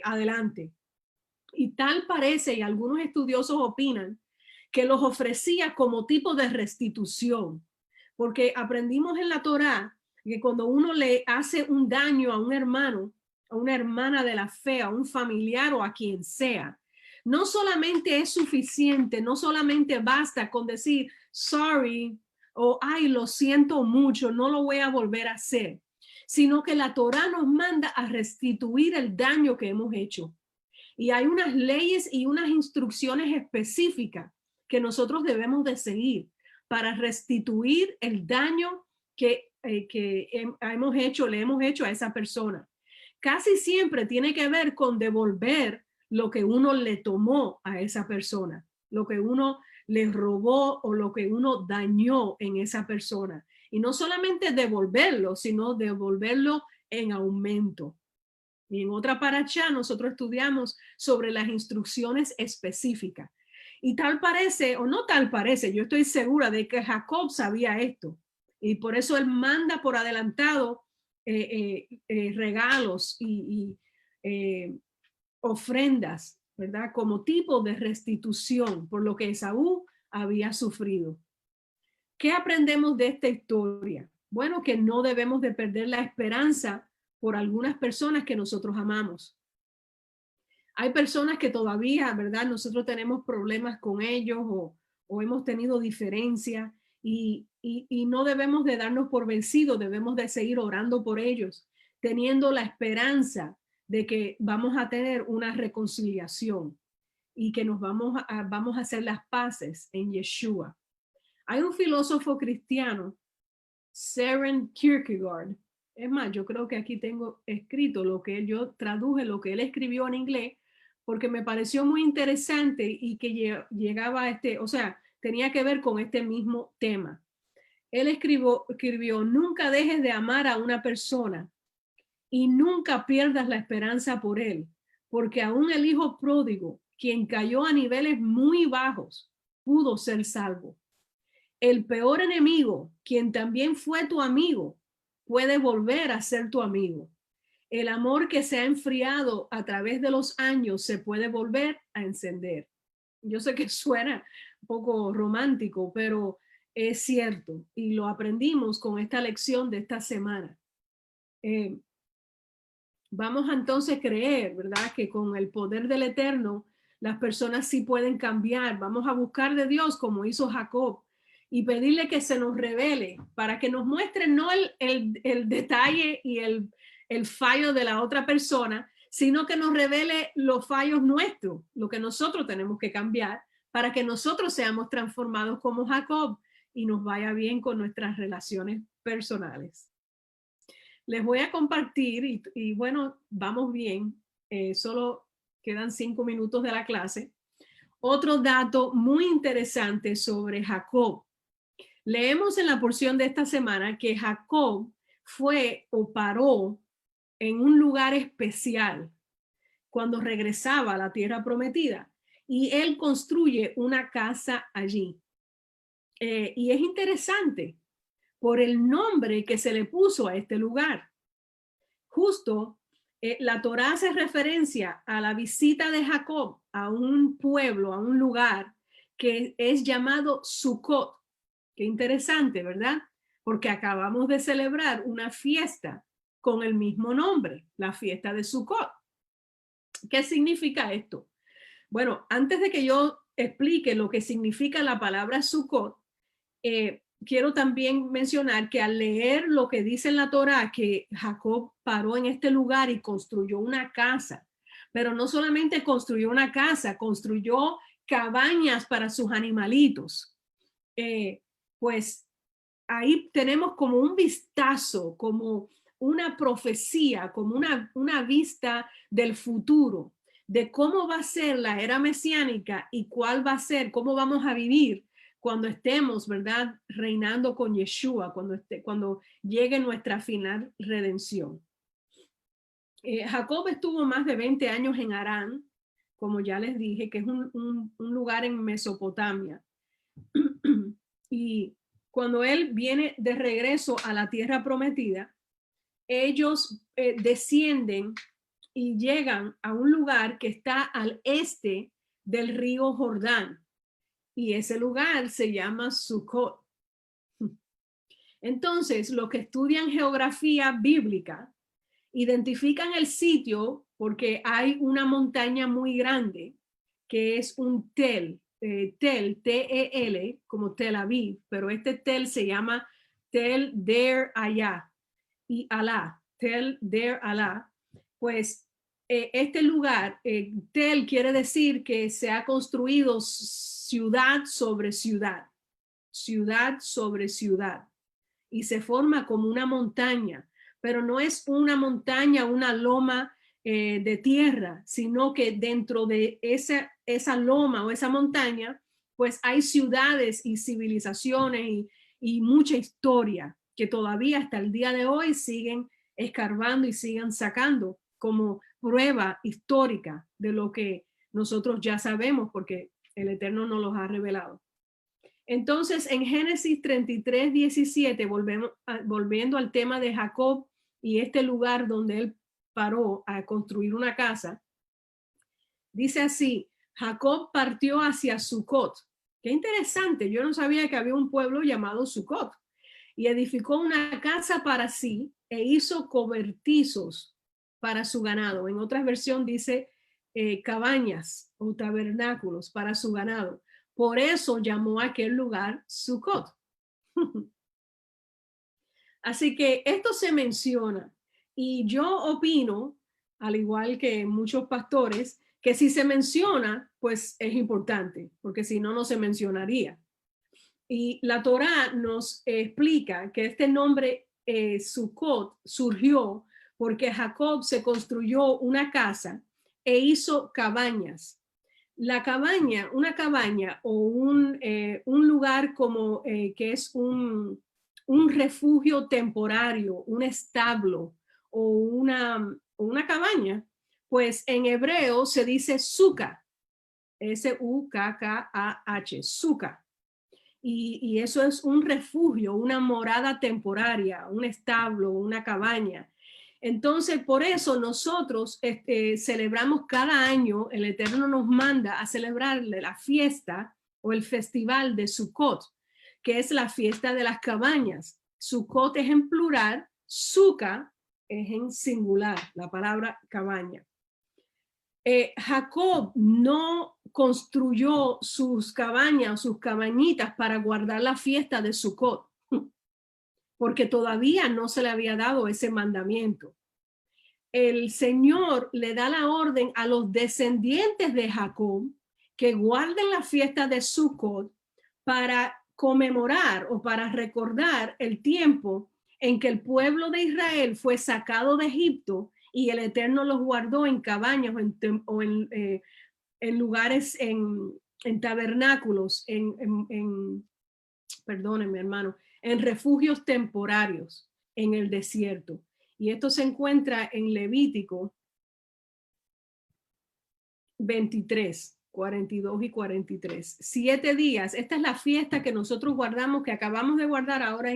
adelante. Y tal parece, y algunos estudiosos opinan, que los ofrecía como tipo de restitución, porque aprendimos en la Torá que cuando uno le hace un daño a un hermano, a una hermana de la fe, a un familiar o a quien sea, no solamente es suficiente, no solamente basta con decir sorry o ay, lo siento mucho, no lo voy a volver a hacer, sino que la Torá nos manda a restituir el daño que hemos hecho. Y hay unas leyes y unas instrucciones específicas que nosotros debemos de seguir para restituir el daño que hemos hecho, le hemos hecho a esa persona. Casi siempre tiene que ver con devolver lo que uno le tomó a esa persona, lo que uno le robó o lo que uno dañó en esa persona. Y no solamente devolverlo, sino devolverlo en aumento. Y en otra parashá nosotros estudiamos sobre las instrucciones específicas. Y tal parece, o no tal parece, yo estoy segura de que Jacob sabía esto. Y por eso él manda por adelantado regalos y ofrendas, ¿verdad? Como tipo de restitución por lo que Esaú había sufrido. ¿Qué aprendemos de esta historia? Bueno, que no debemos de perder la esperanza por algunas personas que nosotros amamos. Hay personas que todavía, ¿verdad? Nosotros tenemos problemas con ellos o hemos tenido diferencias y no debemos de darnos por vencidos, debemos de seguir orando por ellos, teniendo la esperanza de que vamos a tener una reconciliación y que nos vamos a hacer las paces en Yeshua. Hay un filósofo cristiano, Søren Kierkegaard. Es más, yo creo que aquí tengo escrito yo traduje lo que él escribió en inglés, porque me pareció muy interesante y que llegaba a tenía que ver con este mismo tema. Él escribió, nunca dejes de amar a una persona y nunca pierdas la esperanza por él, porque aún el hijo pródigo, quien cayó a niveles muy bajos, pudo ser salvo. El peor enemigo, quien también fue tu amigo, puede volver a ser tu amigo. El amor que se ha enfriado a través de los años se puede volver a encender. Yo sé que suena un poco romántico, pero es cierto y lo aprendimos con esta lección de esta semana. Vamos a entonces creer, ¿verdad? Que con el poder del Eterno las personas sí pueden cambiar. Vamos a buscar de Dios como hizo Jacob y pedirle que se nos revele para que nos muestre no el detalle y el fallo de la otra persona, sino que nos revele los fallos nuestros, lo que nosotros tenemos que cambiar para que nosotros seamos transformados como Jacob y nos vaya bien con nuestras relaciones personales. Les voy a compartir y bueno, vamos bien, solo quedan 5 minutos de la clase. Otro dato muy interesante sobre Jacob. Leemos en la porción de esta semana que Jacob fue o paró en un lugar especial cuando regresaba a la tierra prometida y él construye una casa allí. Y es interesante por el nombre que se le puso a este lugar. Justo la Torá hace referencia a la visita de Jacob a un pueblo, a un lugar que es llamado Sucot. Qué interesante, ¿verdad? Porque acabamos de celebrar una fiesta con el mismo nombre, la fiesta de Sucot. ¿Qué significa esto? Bueno, antes de que yo explique lo que significa la palabra Sucot, quiero también mencionar que al leer lo que dice en la Torá, que Jacob paró en este lugar y construyó una casa, pero no solamente construyó una casa, construyó cabañas para sus animalitos. Pues ahí tenemos como un vistazo, como una profecía, como una vista del futuro, de cómo va a ser la era mesiánica y cuál va a ser, cómo vamos a vivir cuando estemos, ¿verdad?, reinando con Yeshua, cuando llegue nuestra final redención. Jacob estuvo más de 20 años en Harán, como ya les dije, que es un lugar en Mesopotamia. Y cuando él viene de regreso a la tierra prometida, ellos descienden y llegan a un lugar que está al este del río Jordán. Y ese lugar se llama Sucot. Entonces, los que estudian geografía bíblica identifican el sitio porque hay una montaña muy grande que es un tel, T-E-L, como Tel Aviv, pero este tel se llama Tel Der Allá y Alá, Tel Der Alá. Pues este lugar, tel quiere decir que se ha construido ciudad sobre ciudad, ciudad sobre ciudad, y se forma como una montaña, pero no es una montaña, una loma de tierra, sino que dentro de esa loma o esa montaña, pues hay ciudades y civilizaciones y mucha historia que todavía hasta el día de hoy siguen escarbando y siguen sacando como prueba histórica de lo que nosotros ya sabemos porque el Eterno nos los ha revelado. Entonces, en Génesis 33, 17, volviendo al tema de Jacob y este lugar donde él paró a construir una casa, dice así: Jacob partió hacia Sucot. Qué interesante, yo no sabía que había un pueblo llamado Sucot. Y edificó una casa para sí e hizo cobertizos para su ganado. En otras versiones dice cabañas o tabernáculos para su ganado. Por eso llamó a aquel lugar Sucot. Así que esto se menciona y yo opino, al igual que muchos pastores, que si se menciona, pues es importante, porque si no, no se mencionaría. Y la Torá nos explica que este nombre Sucot surgió porque Jacob se construyó una casa e hizo cabañas. La cabaña, una cabaña o un lugar como que es un refugio temporario, un establo o una cabaña, pues en hebreo se dice sukkah, S-U-K-K-A-H, sukkah. Y eso es un refugio, una morada temporaria, un establo, una cabaña. Entonces, por eso nosotros celebramos cada año, el Eterno nos manda a celebrarle la fiesta o el festival de Sukkot, que es la fiesta de las cabañas. Sukkot es en plural, Sukkah es en singular, la palabra cabaña. Jacob no construyó sus cabañas, sus cabañitas para guardar la fiesta de Sukkot, porque todavía no se le había dado ese mandamiento. El Señor le da la orden a los descendientes de Jacob que guarden la fiesta de Sukkot para conmemorar o para recordar el tiempo en que el pueblo de Israel fue sacado de Egipto y el Eterno los guardó en cabañas o en lugares, en tabernáculos, perdónenme hermano, en refugios temporarios en el desierto. Y esto se encuentra en Levítico 23, 42 y 43. 7 días. Esta es la fiesta que nosotros guardamos, que acabamos de guardar ahora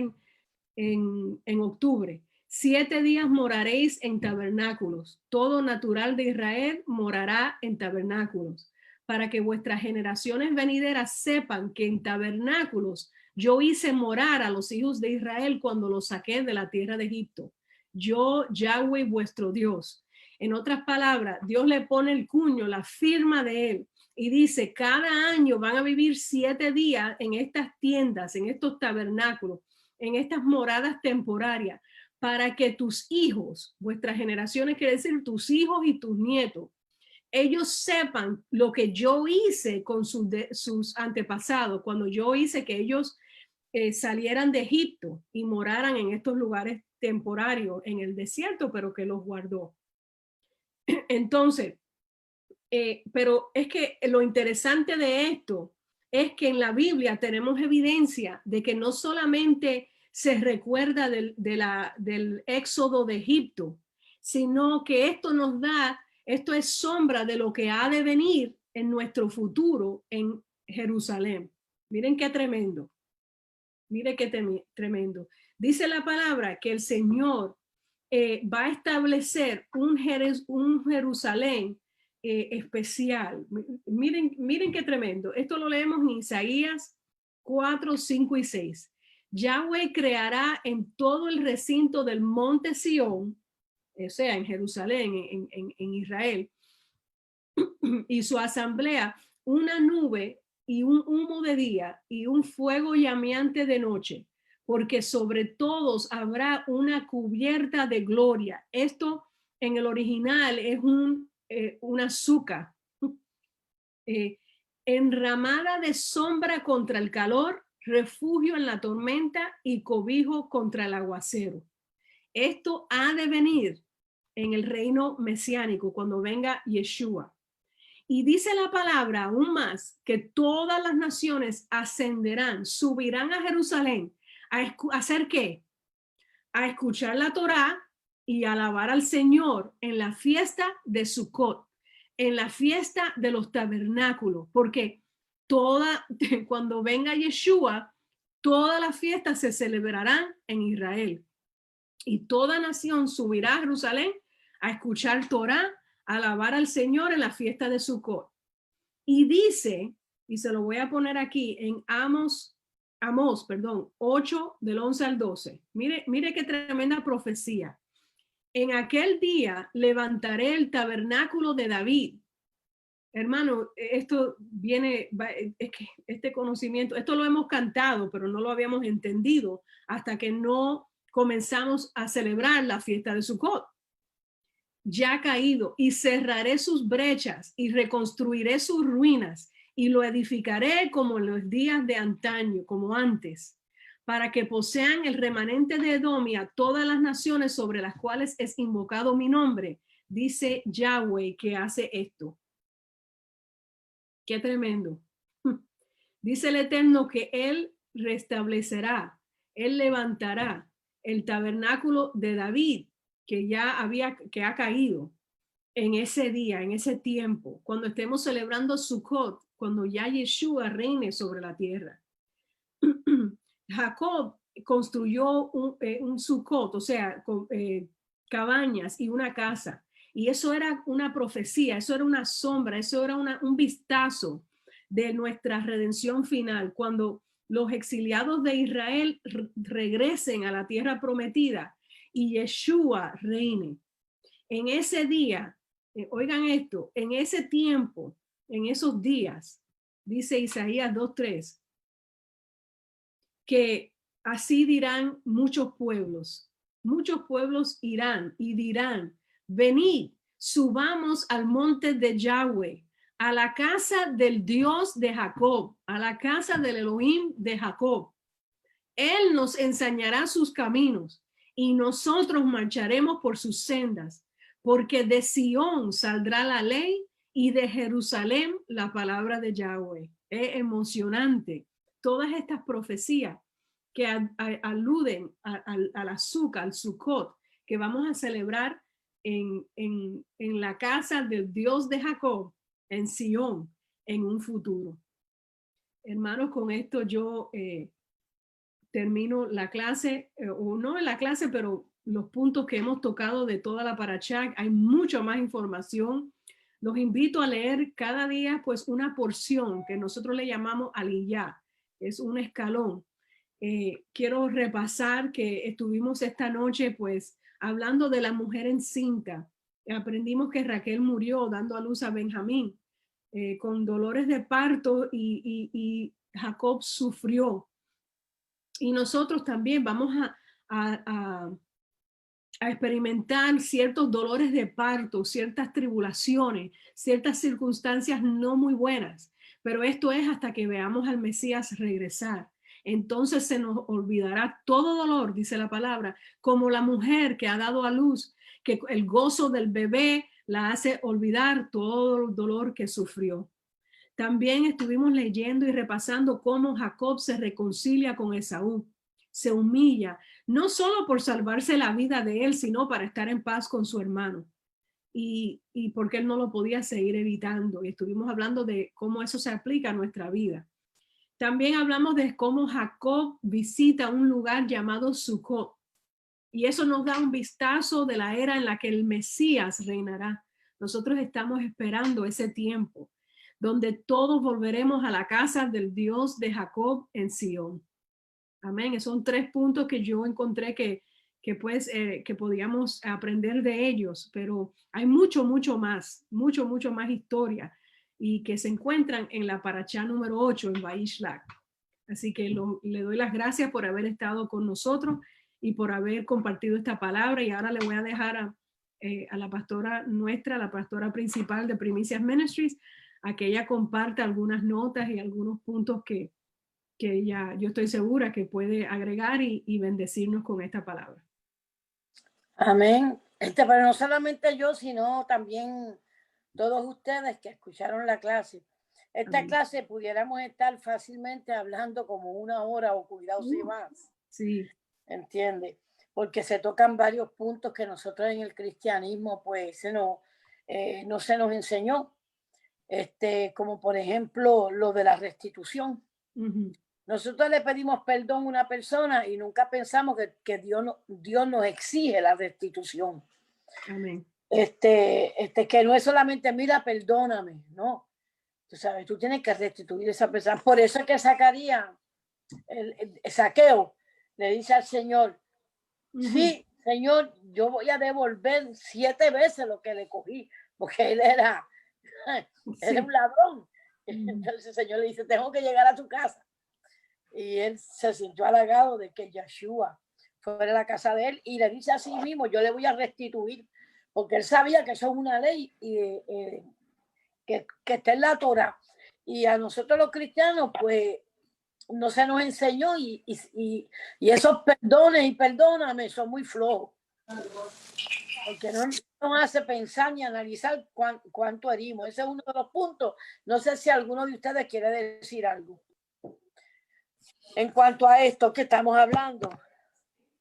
en octubre. 7 días moraréis en tabernáculos. Todo natural de Israel morará en tabernáculos, para que vuestras generaciones venideras sepan que en tabernáculos yo hice morar a los hijos de Israel cuando los saqué de la tierra de Egipto. Yo, Yahweh, vuestro Dios. En otras palabras, Dios le pone el cuño, la firma de él, y dice, cada año van a vivir 7 días en estas tiendas, en estos tabernáculos, en estas moradas temporarias, para que tus hijos, vuestras generaciones, quiere decir tus hijos y tus nietos, ellos sepan lo que yo hice con sus antepasados, cuando yo hice que ellos salieran de Egipto y moraran en estos lugares temporarios en el desierto, pero que los guardó. Entonces, pero es que lo interesante de esto es que en la Biblia tenemos evidencia de que no solamente se recuerda del éxodo de Egipto, sino que esto es sombra de lo que ha de venir en nuestro futuro en Jerusalén. Miren qué tremendo. Miren qué tremendo. Dice la palabra que el Señor va a establecer un Jerusalén especial. Miren qué tremendo. Esto lo leemos en Isaías 4, 5 y 6. Yahweh creará en todo el recinto del monte Sión, o sea, en Jerusalén, en Israel, y su asamblea, una nube y un humo de día y un fuego llameante de noche, porque sobre todos habrá una cubierta de gloria. Esto en el original es una azúcar, enramada de sombra contra el calor, refugio en la tormenta y cobijo contra el aguacero. Esto ha de venir en el reino mesiánico cuando venga Yeshua. Y dice la palabra aún más que todas las naciones ascenderán, subirán a Jerusalén a hacer ¿qué? A escuchar la Torá y alabar al Señor en la fiesta de Sukkot, en la fiesta de los tabernáculos, porque cuando venga Yeshua, todas las fiestas se celebrarán en Israel y toda nación subirá a Jerusalén a escuchar Torá, a alabar al Señor en la fiesta de Sukkot. Y dice, y se lo voy a poner aquí en Amos Amós, perdón, 8 del 11 al 12. Mire qué tremenda profecía. En aquel día levantaré el tabernáculo de David. Hermano, esto viene, es que este conocimiento, esto lo hemos cantado, pero no lo habíamos entendido hasta que no comenzamos a celebrar la fiesta de Sukkot. Ya ha caído, y cerraré sus brechas y reconstruiré sus ruinas y lo edificaré como en los días de antaño, como antes, para que posean el remanente de Edom y a todas las naciones sobre las cuales es invocado mi nombre, dice Yahweh, que hace esto. Qué tremendo. Dice el Eterno que él restablecerá, él levantará el tabernáculo de David, que ha caído en ese día, en ese tiempo, cuando estemos celebrando Sukkot, cuando ya Yeshua reine sobre la tierra. Jacob construyó un Sukkot, o sea, cabañas y una casa. Y eso era una profecía, eso era una sombra, eso era un vistazo de nuestra redención final, cuando los exiliados de Israel regresen a la tierra prometida y Yeshua reine. En ese día, oigan esto, en ese tiempo, en esos días, dice Isaías 2:3, que así dirán muchos pueblos irán y dirán, venid, subamos al monte de Yahweh, a la casa del Dios de Jacob, a la casa del Elohim de Jacob. Él nos enseñará sus caminos y nosotros marcharemos por sus sendas, porque de Sión saldrá la ley y de Jerusalén la palabra de Yahweh. Es emocionante. Todas estas profecías que aluden al azúcar, al Sukkot, que vamos a celebrar en la casa del Dios de Jacob, en Sión, en un futuro. Hermanos, con esto yo termino la clase, o no en la clase, pero los puntos que hemos tocado de toda la parashá. Hay mucha más información. Los invito a leer cada día pues una porción que nosotros le llamamos aliyá, es un escalón. Quiero repasar que estuvimos esta noche pues hablando de la mujer encinta. Aprendimos que Raquel murió dando a luz a Benjamín con dolores de parto y Jacob sufrió. Y nosotros también vamos a experimentar ciertos dolores de parto, ciertas tribulaciones, ciertas circunstancias no muy buenas, pero esto es hasta que veamos al Mesías regresar. Entonces se nos olvidará todo dolor, dice la palabra, como la mujer que ha dado a luz, que el gozo del bebé la hace olvidar todo el dolor que sufrió. También estuvimos leyendo y repasando cómo Jacob se reconcilia con Esaú, se humilla, no solo por salvarse la vida de él, sino para estar en paz con su hermano. Y porque él no lo podía seguir evitando. Y estuvimos hablando de cómo eso se aplica a nuestra vida. También hablamos de cómo Jacob visita un lugar llamado Sukkot. Y eso nos da un vistazo de la era en la que el Mesías reinará. Nosotros estamos esperando ese tiempo donde todos volveremos a la casa del Dios de Jacob en Sión. Amén. Esos son 3 puntos que yo encontré que podíamos aprender de ellos, pero hay mucho más historia y que se encuentran en la parashá número 8 en Vayishlach. Así que le doy las gracias por haber estado con nosotros y por haber compartido esta palabra. Y ahora le voy a dejar a la pastora nuestra, la pastora principal de Primicias Ministries, a que ella comparta algunas notas y algunos puntos que ella, yo estoy segura que puede agregar y bendecirnos con esta palabra. Amén. Pero no solamente yo, sino también todos ustedes que escucharon la clase. Esta Amén. Clase pudiéramos estar fácilmente hablando como 1 hora o cuidado si más. Sí. ¿Entiende? Porque se tocan varios puntos que nosotros en el cristianismo pues no se nos enseñó. Como por ejemplo lo de la restitución. Uh-huh. Nosotros le pedimos perdón a una persona y nunca pensamos que Dios nos exige la restitución. Amén. Que no es solamente, mira, perdóname, no. Tú sabes, tú tienes que restituir a esa persona. Por eso es que Zacarías el Zaqueo le dice al Señor, Ujú. sí, Señor, yo voy a devolver 7 veces lo que le cogí, porque él era Sí. un ladrón. Ujú. Entonces el Señor le dice, tengo que llegar a tu casa. Y él se sintió halagado de que Yeshua fuera a la casa de él y le dice a sí mismo, yo le voy a restituir, porque él sabía que eso es una ley y, que está en la Torah. Y a nosotros los cristianos, pues, no se nos enseñó y esos perdones y perdóname son muy flojos, porque no nos hace pensar ni analizar cuánto herimos. Ese es uno de los puntos. No sé si alguno de ustedes quiere decir algo en cuanto a esto que estamos hablando.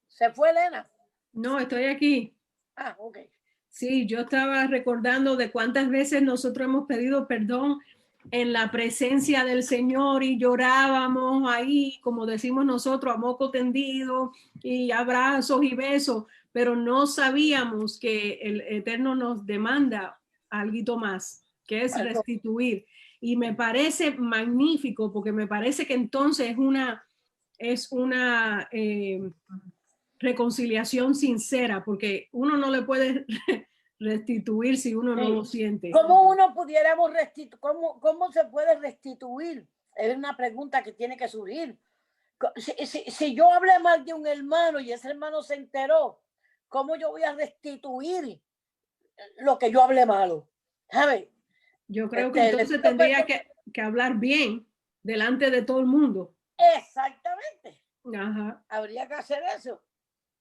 ¿Se fue Elena? No, estoy aquí. Ah, ok. Sí, yo estaba recordando de cuántas veces nosotros hemos pedido perdón en la presencia del Señor y llorábamos ahí, como decimos nosotros, a moco tendido y abrazos y besos, pero no sabíamos que el Eterno nos demanda algo más, que es Algo. restituir. Y me parece magnífico, porque me parece que entonces es una reconciliación sincera, porque uno no le puede restituir si uno no lo siente. ¿Cómo uno pudiéramos restituir? ¿Cómo se puede restituir? Es una pregunta que tiene que surgir. Si yo hablé mal de un hermano y ese hermano se enteró, ¿cómo yo voy a restituir lo que yo hablé malo? ¿Sabes? Yo creo que entonces tendría que hablar bien delante de todo el mundo. Exactamente. Ajá. Habría que hacer eso.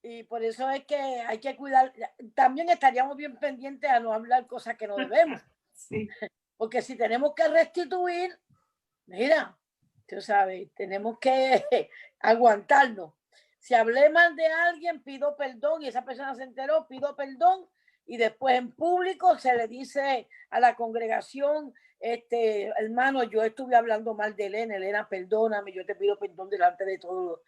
Y por eso es que hay que cuidar. También estaríamos bien pendientes a no hablar cosas que no debemos. Sí. Porque si tenemos que restituir, mira, tú sabes, tenemos que aguantarnos. Si hablé mal de alguien, pido perdón y esa persona se enteró, pido perdón y después en público se le dice a la congregación, hermano, yo estuve hablando mal de Elena, perdóname, yo te pido perdón delante de todos.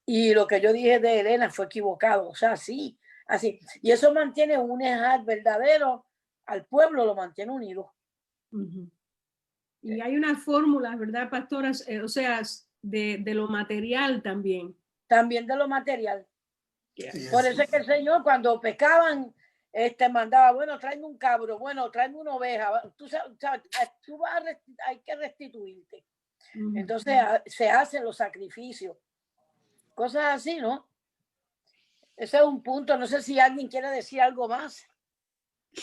Y lo que yo dije de Elena fue equivocado, o sea, sí, así. Y eso mantiene un ejad verdadero al pueblo, lo mantiene unido. Uh-huh. Y hay unas fórmulas, ¿verdad, pastoras? O sea, de lo material también. También de lo material. Yeah. Por eso es que el Señor cuando pecaban, mandaba, bueno, tráeme un cabro, bueno, tráeme una oveja. Tú vas hay que restituirte. Uh-huh. Entonces se hacen los sacrificios. Cosas así, ¿no? Ese es un punto. No sé si alguien quiere decir algo más.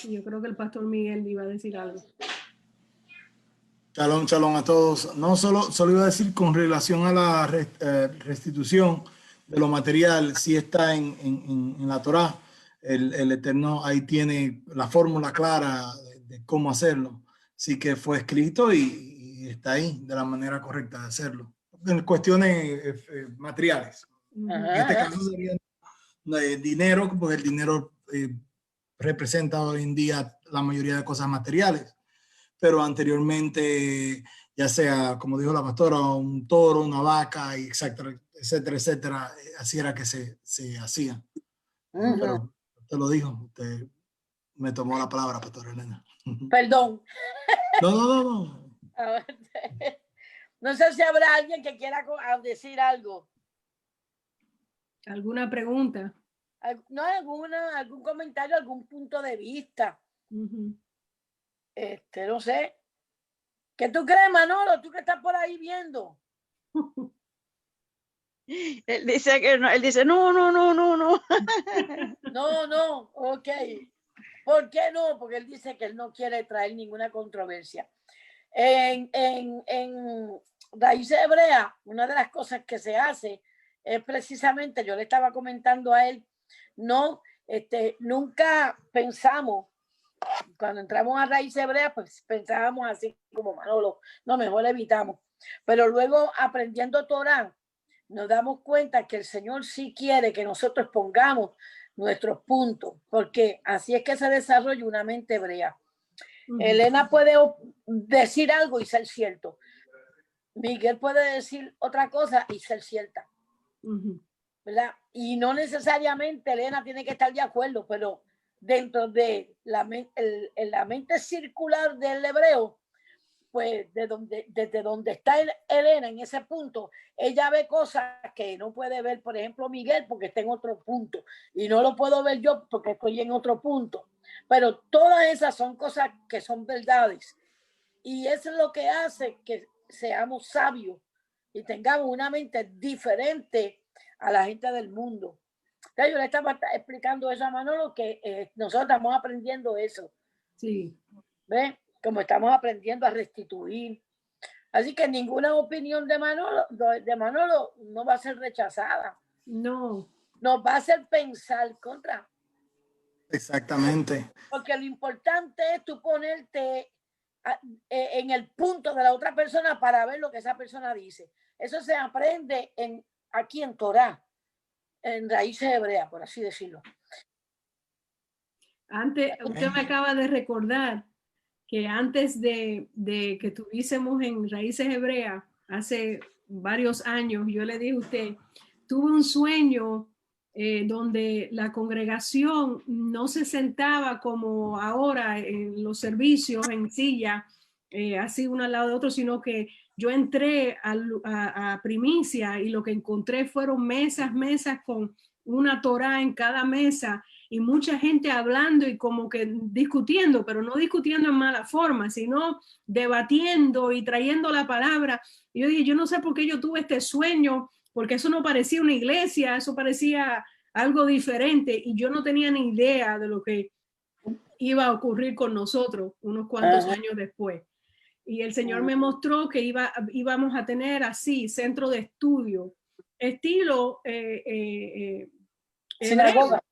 Yo creo que el pastor Miguel iba a decir algo. Shalom, shalom a todos. No, solo iba a decir con relación a la restitución de lo material, si está en la Torá, el Eterno ahí tiene la fórmula clara de cómo hacerlo. Sí que fue escrito y está ahí de la manera correcta de hacerlo. En cuestiones materiales. Uh-huh. En este caso sería dinero, porque el dinero representa hoy en día la mayoría de cosas materiales. Pero anteriormente, ya sea, como dijo la pastora, un toro, una vaca, etcétera, etcétera, etcétera, así era que se hacía. Pero usted lo dijo, usted me tomó la palabra, pastora Elena. Perdón. No. No sé si habrá alguien que quiera decir algo. ¿Alguna pregunta? No, algún comentario, algún punto de vista. Uh-huh. No sé. ¿Qué tú crees, Manolo? Tú que estás por ahí viendo. Él dice que no, él dice no. No, ok. ¿Por qué no? Porque él dice que él no quiere traer ninguna controversia. En raíz hebrea, una de las cosas que se hace es precisamente, yo le estaba comentando a él, nunca pensamos, cuando entramos a raíz hebrea, pues pensábamos así como Manolo, no, mejor evitamos. Pero luego aprendiendo Torá, nos damos cuenta que el Señor sí quiere que nosotros pongamos nuestros puntos, porque así es que se desarrolla una mente hebrea. Uh-huh. Elena puede decir algo y ser cierto. Miguel puede decir otra cosa y ser cierta. Uh-huh. ¿Verdad? Y no necesariamente Elena tiene que estar de acuerdo, pero dentro de la mente circular del hebreo, pues desde donde está Elena en ese punto, ella ve cosas que no puede ver, por ejemplo, Miguel, porque está en otro punto, y no lo puedo ver yo porque estoy en otro punto. Pero todas esas son cosas que son verdades. Y eso es lo que hace que seamos sabios y tengamos una mente diferente a la gente del mundo. Entonces, yo le estaba explicando eso a Manolo, que nosotros estamos aprendiendo eso. Sí. ¿Ves? Como estamos aprendiendo a restituir. Así que ninguna opinión de Manolo no va a ser rechazada. No. Nos va a hacer pensar contra. Exactamente. Porque lo importante es tú ponerte en el punto de la otra persona para ver lo que esa persona dice. Eso se aprende aquí en Torá, en raíces hebreas, por así decirlo. Antes, usted me acaba de recordar que antes de que estuviésemos en Raíces Hebreas, hace varios años, yo le dije a usted, tuve un sueño donde la congregación no se sentaba como ahora en los servicios en silla, así uno al lado de otro, sino que yo entré a primicia y lo que encontré fueron mesas con una Torá en cada mesa y mucha gente hablando y como que discutiendo, pero no discutiendo en mala forma, sino debatiendo y trayendo la palabra. Y yo dije, yo no sé por qué yo tuve este sueño, porque eso no parecía una iglesia, eso parecía algo diferente y yo no tenía ni idea de lo que iba a ocurrir con nosotros unos cuantos años después. Y el Señor me mostró que íbamos a tener así, centro de estudio, estilo sinagoga.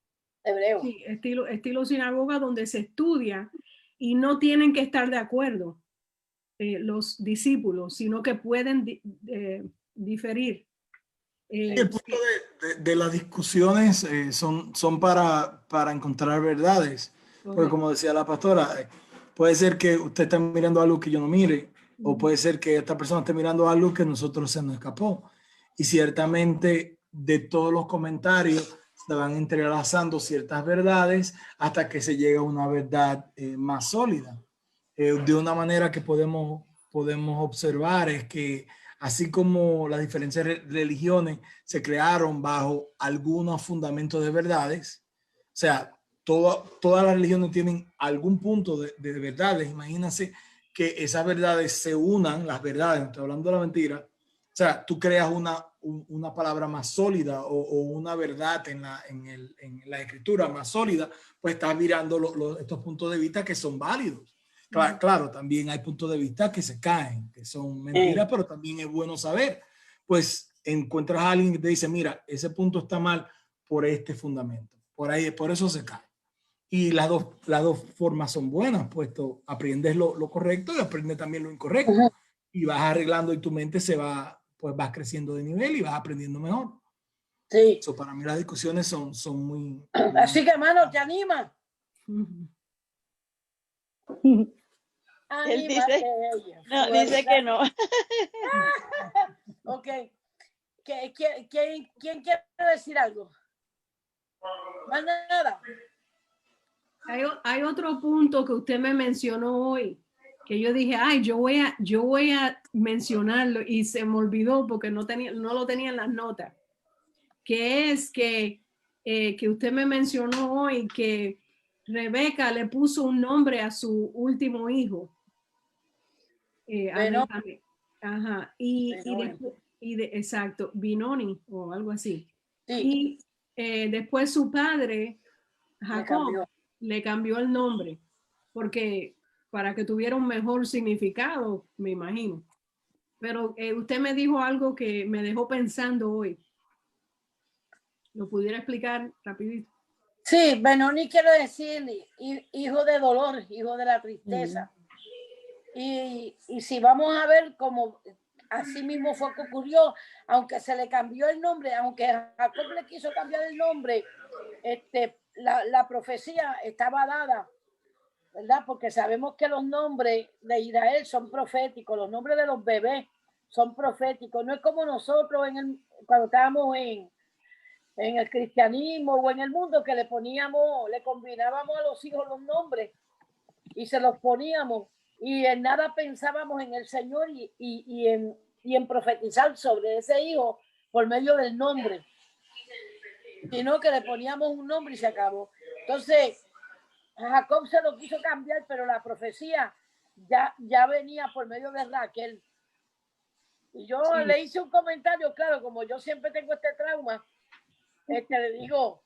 Hebreo. Sí, estilo sinagoga donde se estudia y no tienen que estar de acuerdo los discípulos, sino que pueden diferir. El punto de las discusiones son para encontrar verdades. Porque como decía la pastora, puede ser que usted esté mirando algo que yo no mire, o puede ser que esta persona esté mirando algo que nosotros se nos escapó. Y ciertamente de todos los comentarios se van entrelazando ciertas verdades hasta que se llega a una verdad más sólida. De una manera que podemos observar es que así como las diferentes religiones se crearon bajo algunos fundamentos de verdades, o sea, todas las religiones tienen algún punto de verdades. Imagínense que esas verdades se unan, las verdades, no estoy hablando de la mentira. O sea, tú creas una palabra más sólida o una verdad en la escritura más sólida, pues estás mirando estos puntos de vista que son válidos. Claro, también hay puntos de vista que se caen, que son mentiras, pero también es bueno saber. Pues encuentras a alguien que te dice, mira, ese punto está mal por este fundamento. Por eso se cae. Y las dos formas son buenas, puesto aprendes lo correcto y aprendes también lo incorrecto. Y vas arreglando y tu mente pues vas creciendo de nivel y vas aprendiendo mejor. Sí. So, para mí las discusiones son muy... Así que, hermano, ¿te anima? Él dice, no, dice que no. Ok. ¿Quién quiere decir algo? Más nada. Hay otro punto que usted me mencionó hoy, que yo dije, ay, yo voy a mencionarlo y se me olvidó porque no lo tenía en las notas, que es que usted me mencionó hoy que Rebeca le puso un nombre a su último hijo. Bueno. Ajá, exacto, Binoni o algo así. Sí. Y después su padre, Jacob, le cambió el nombre porque para que tuviera un mejor significado, me imagino. Pero usted me dijo algo que me dejó pensando hoy. ¿Lo pudiera explicar rapidito? Sí, Benoni quiero decir hijo de dolor, hijo de la tristeza. Y si vamos a ver como así mismo fue que ocurrió, aunque se le cambió el nombre, aunque Jacob le quiso cambiar el nombre, la profecía estaba dada, ¿verdad? Porque sabemos que los nombres de Israel son proféticos, los nombres de los bebés son proféticos. No es como nosotros cuando estábamos en el cristianismo o en el mundo, que le combinábamos a los hijos los nombres y se los poníamos y en nada pensábamos en el Señor y en profetizar sobre ese hijo por medio del nombre, sino que le poníamos un nombre y se acabó. Entonces, a Jacob se lo quiso cambiar, pero la profecía ya venía por medio de Raquel. Y yo le hice un comentario, claro, como yo siempre tengo este trauma, le digo,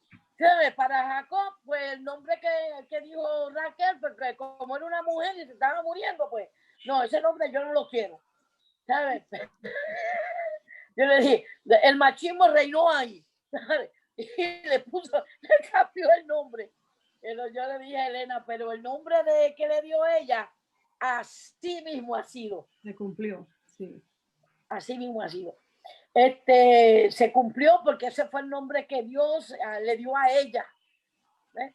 para Jacob, pues el nombre que dijo Raquel, porque como era una mujer y se estaba muriendo, pues, no, ese nombre yo no lo quiero, ¿sabes? Yo le dije, el machismo reinó ahí, ¿sabes? Y le cambió el nombre. Pero yo le dije a Elena, pero el nombre que le dio ella, así mismo ha sido. Se cumplió, sí. Así mismo ha sido. Se cumplió porque ese fue el nombre que Dios le dio a ella. ¿Ves?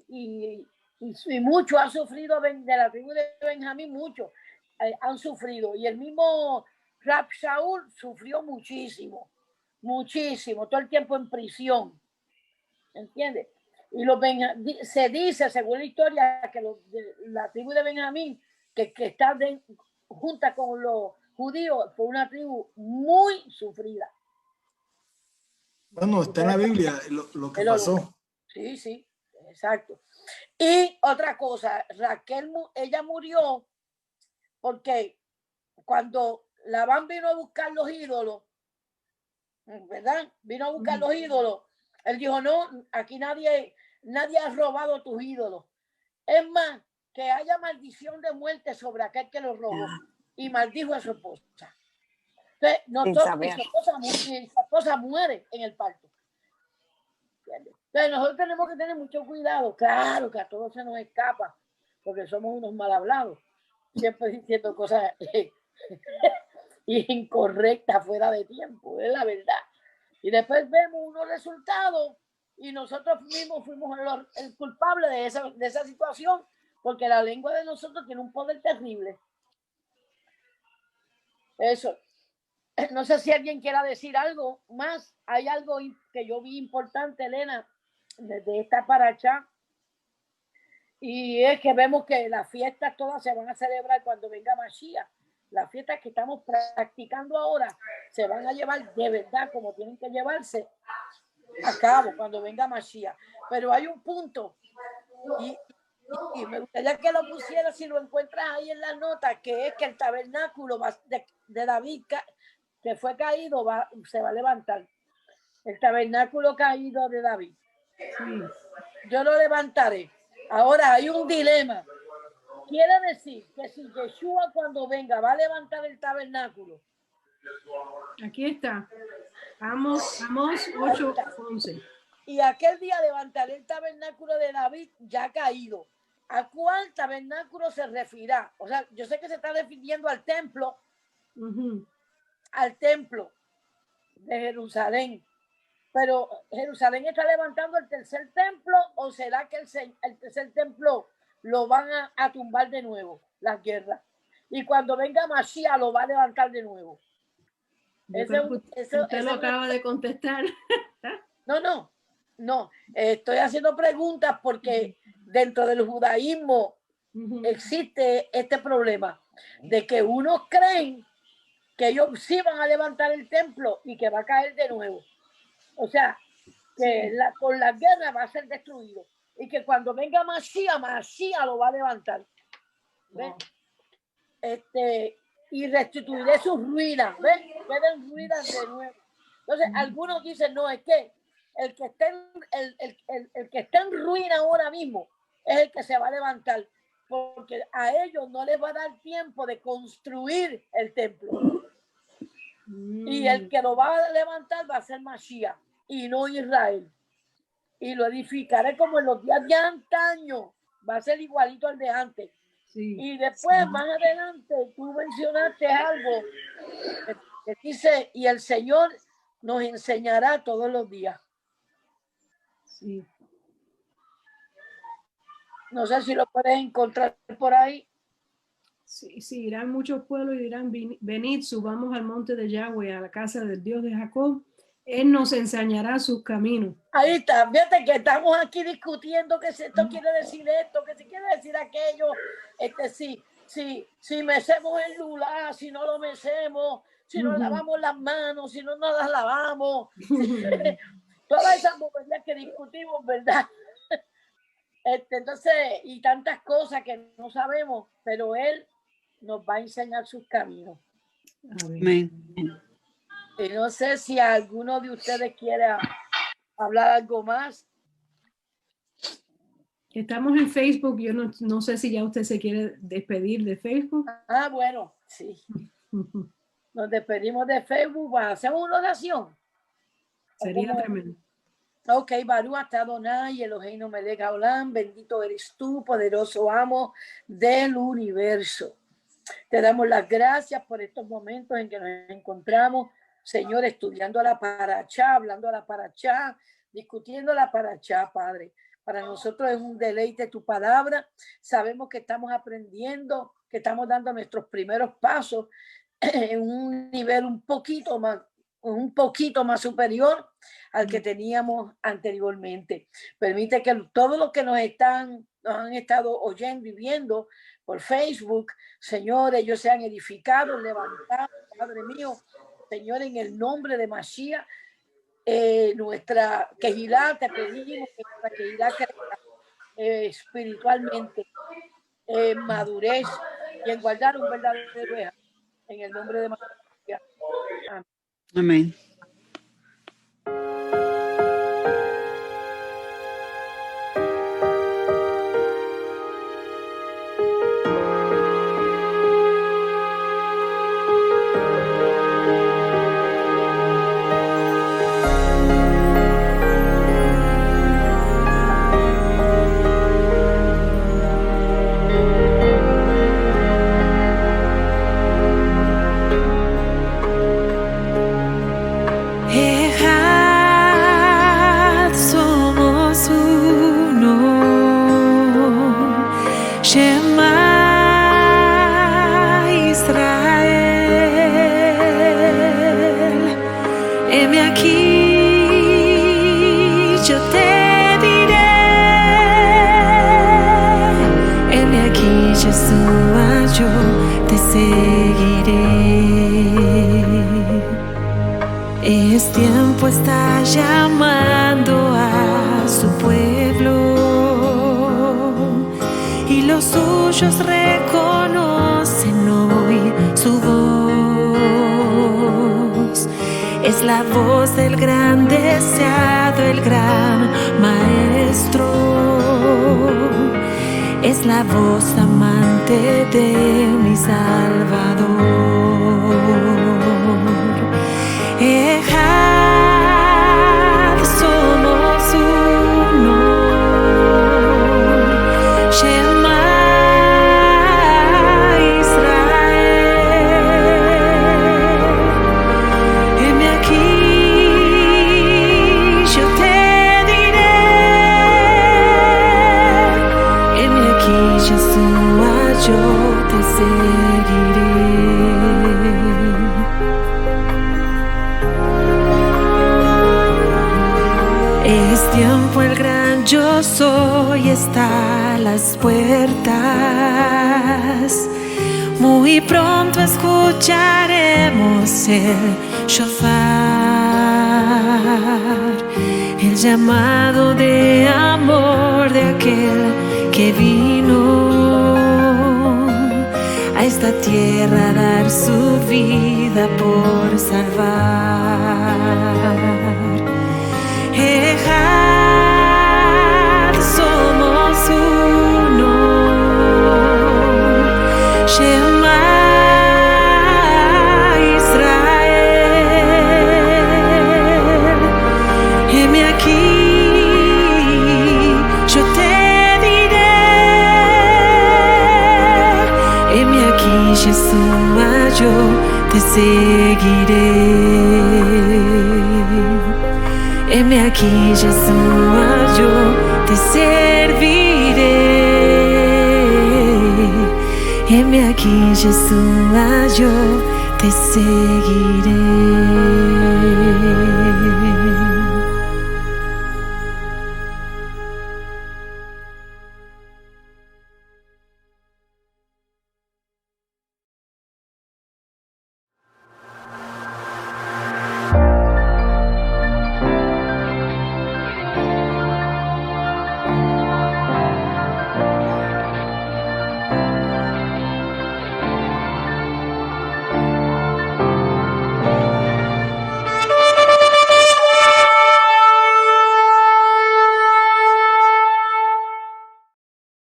Y mucho ha sufrido de la tribu de Benjamín, mucho han sufrido. Y el mismo Rab Shaul sufrió muchísimo, todo el tiempo en prisión. ¿Entiendes? Y se dice, según la historia, que la tribu de Benjamín, que está junta con los judíos, fue una tribu muy sufrida. Bueno, está en la Biblia lo que pasó. Sí, exacto. Y otra cosa, Raquel, ella murió porque cuando Labán vino a buscar los ídolos, ¿verdad? Vino a buscar los ídolos. Él dijo, no, aquí nadie ha robado tus ídolos. Es más, que haya maldición de muerte sobre aquel que los robó. Y maldijo a su esposa. Entonces, su esposa muere en el parto. Entonces, nosotros tenemos que tener mucho cuidado. Claro que a todos se nos escapa, porque somos unos mal hablados. Siempre diciendo cosas incorrectas, fuera de tiempo, es la verdad. Y después vemos unos resultados y nosotros mismos fuimos el culpable de esa situación, porque la lengua de nosotros tiene un poder terrible. Eso. No sé si alguien quiera decir algo más. Hay algo que yo vi importante, Elena, desde esta paracha, y es que vemos que las fiestas todas se van a celebrar cuando venga Mashiach. Las fiestas que estamos practicando ahora se van a llevar de verdad como tienen que llevarse a cabo cuando venga Mashiach. Pero hay un punto, y me gustaría que lo pusiera, si lo encuentras ahí en las notas, que es que el tabernáculo de David, que fue caído, se va a levantar. El tabernáculo caído de David. Yo lo levantaré. Ahora hay un dilema. Quiere decir que si Yeshua cuando venga va a levantar el tabernáculo. Aquí está. Amos 8:11. Y aquel día levantaré el tabernáculo de David ya caído. ¿A cuál tabernáculo se referirá? O sea, yo sé que se está refiriendo al templo, al templo de Jerusalén. Pero Jerusalén está levantando el tercer templo, o será que el tercer templo lo van a tumbar de nuevo, las guerras. Y cuando venga Mashiach lo va a levantar de nuevo. Usted lo acaba de contestar. No. Estoy haciendo preguntas porque dentro del judaísmo existe este problema de que unos creen que ellos sí van a levantar el templo y que va a caer de nuevo. O sea, que con la guerra va a ser destruido. Y que cuando venga Mashiach lo va a levantar. ¿Ves? Y restituiré sus ruinas. ¿Ves? Quedan ruinas de nuevo. Entonces, algunos dicen, no, es que el que está en ruina ahora mismo es el que se va a levantar. Porque a ellos no les va a dar tiempo de construir el templo. Y el que lo va a levantar va a ser Mashiach y no Israel. Y lo edificaré como en los días de antaño. Va a ser igualito al de antes. Y después, más adelante, tú mencionaste algo que dice, y el Señor nos enseñará todos los días. Sí. No sé si lo puedes encontrar por ahí. Sí, irán muchos pueblos y dirán, venid, subamos al monte de Yahweh, a la casa del Dios de Jacob, Él nos enseñará sus caminos. Ahí está, fíjate que estamos aquí discutiendo que esto quiere decir esto, que se quiere decir aquello. Si mecemos el lulá, si no lo mecemos, si no lavamos las manos, si no nos las lavamos. Todas esas boberías que discutimos, ¿verdad? Entonces, y tantas cosas que no sabemos, pero Él nos va a enseñar sus caminos. Amén. Y no sé si alguno de ustedes quiere hablar algo más. Estamos en Facebook. Yo no sé si ya usted se quiere despedir de Facebook. Ah, bueno, sí. Nos despedimos de Facebook. ¿Hacemos una oración? Sería tremendo. Ok, Barú hasta Adonai, Eloheinu melech haolam, bendito eres tú, poderoso amo del universo. Te damos las gracias por estos momentos en que nos encontramos, Señor, estudiando la parachá, hablando a la parachá, discutiendo la parachá, Padre. Para nosotros es un deleite tu palabra. Sabemos que estamos aprendiendo, que estamos dando nuestros primeros pasos en un nivel un poquito más superior al que teníamos anteriormente. Permite que todos los que nos han estado oyendo y viendo por Facebook, Señor, ellos sean edificados, levantados, Padre mío, Señor, en el nombre de Mashiach, nuestra Kehilá, te pedimos que nuestra Kehilá crezca espiritualmente, madurez y en guardar un verdadero oveja, en el nombre de Mashiach. Amén. Es tiempo, está llamando a su pueblo y los suyos reconocen hoy su voz. Es la voz del gran deseado, el gran maestro. Es la voz amante de mi Salvador. Ejad, somos uno. Shema Israel. Heme aquí, yo te diré. Heme aquí, Yeshua, yo te seguiré. Es tiempo, el gran yo soy está a las puertas. Muy pronto escucharemos el shofar, el llamado de amor de aquel que vino a esta tierra a dar su vida por salvar. Ejad, somos uno. Shema Israel. Heme aquí, yo te diré. Heme aquí, Yeshua, yo te seguiré. Heme aquí, Yeshua, yo te serviré. Heme aquí, Yeshua, yo te seguiré.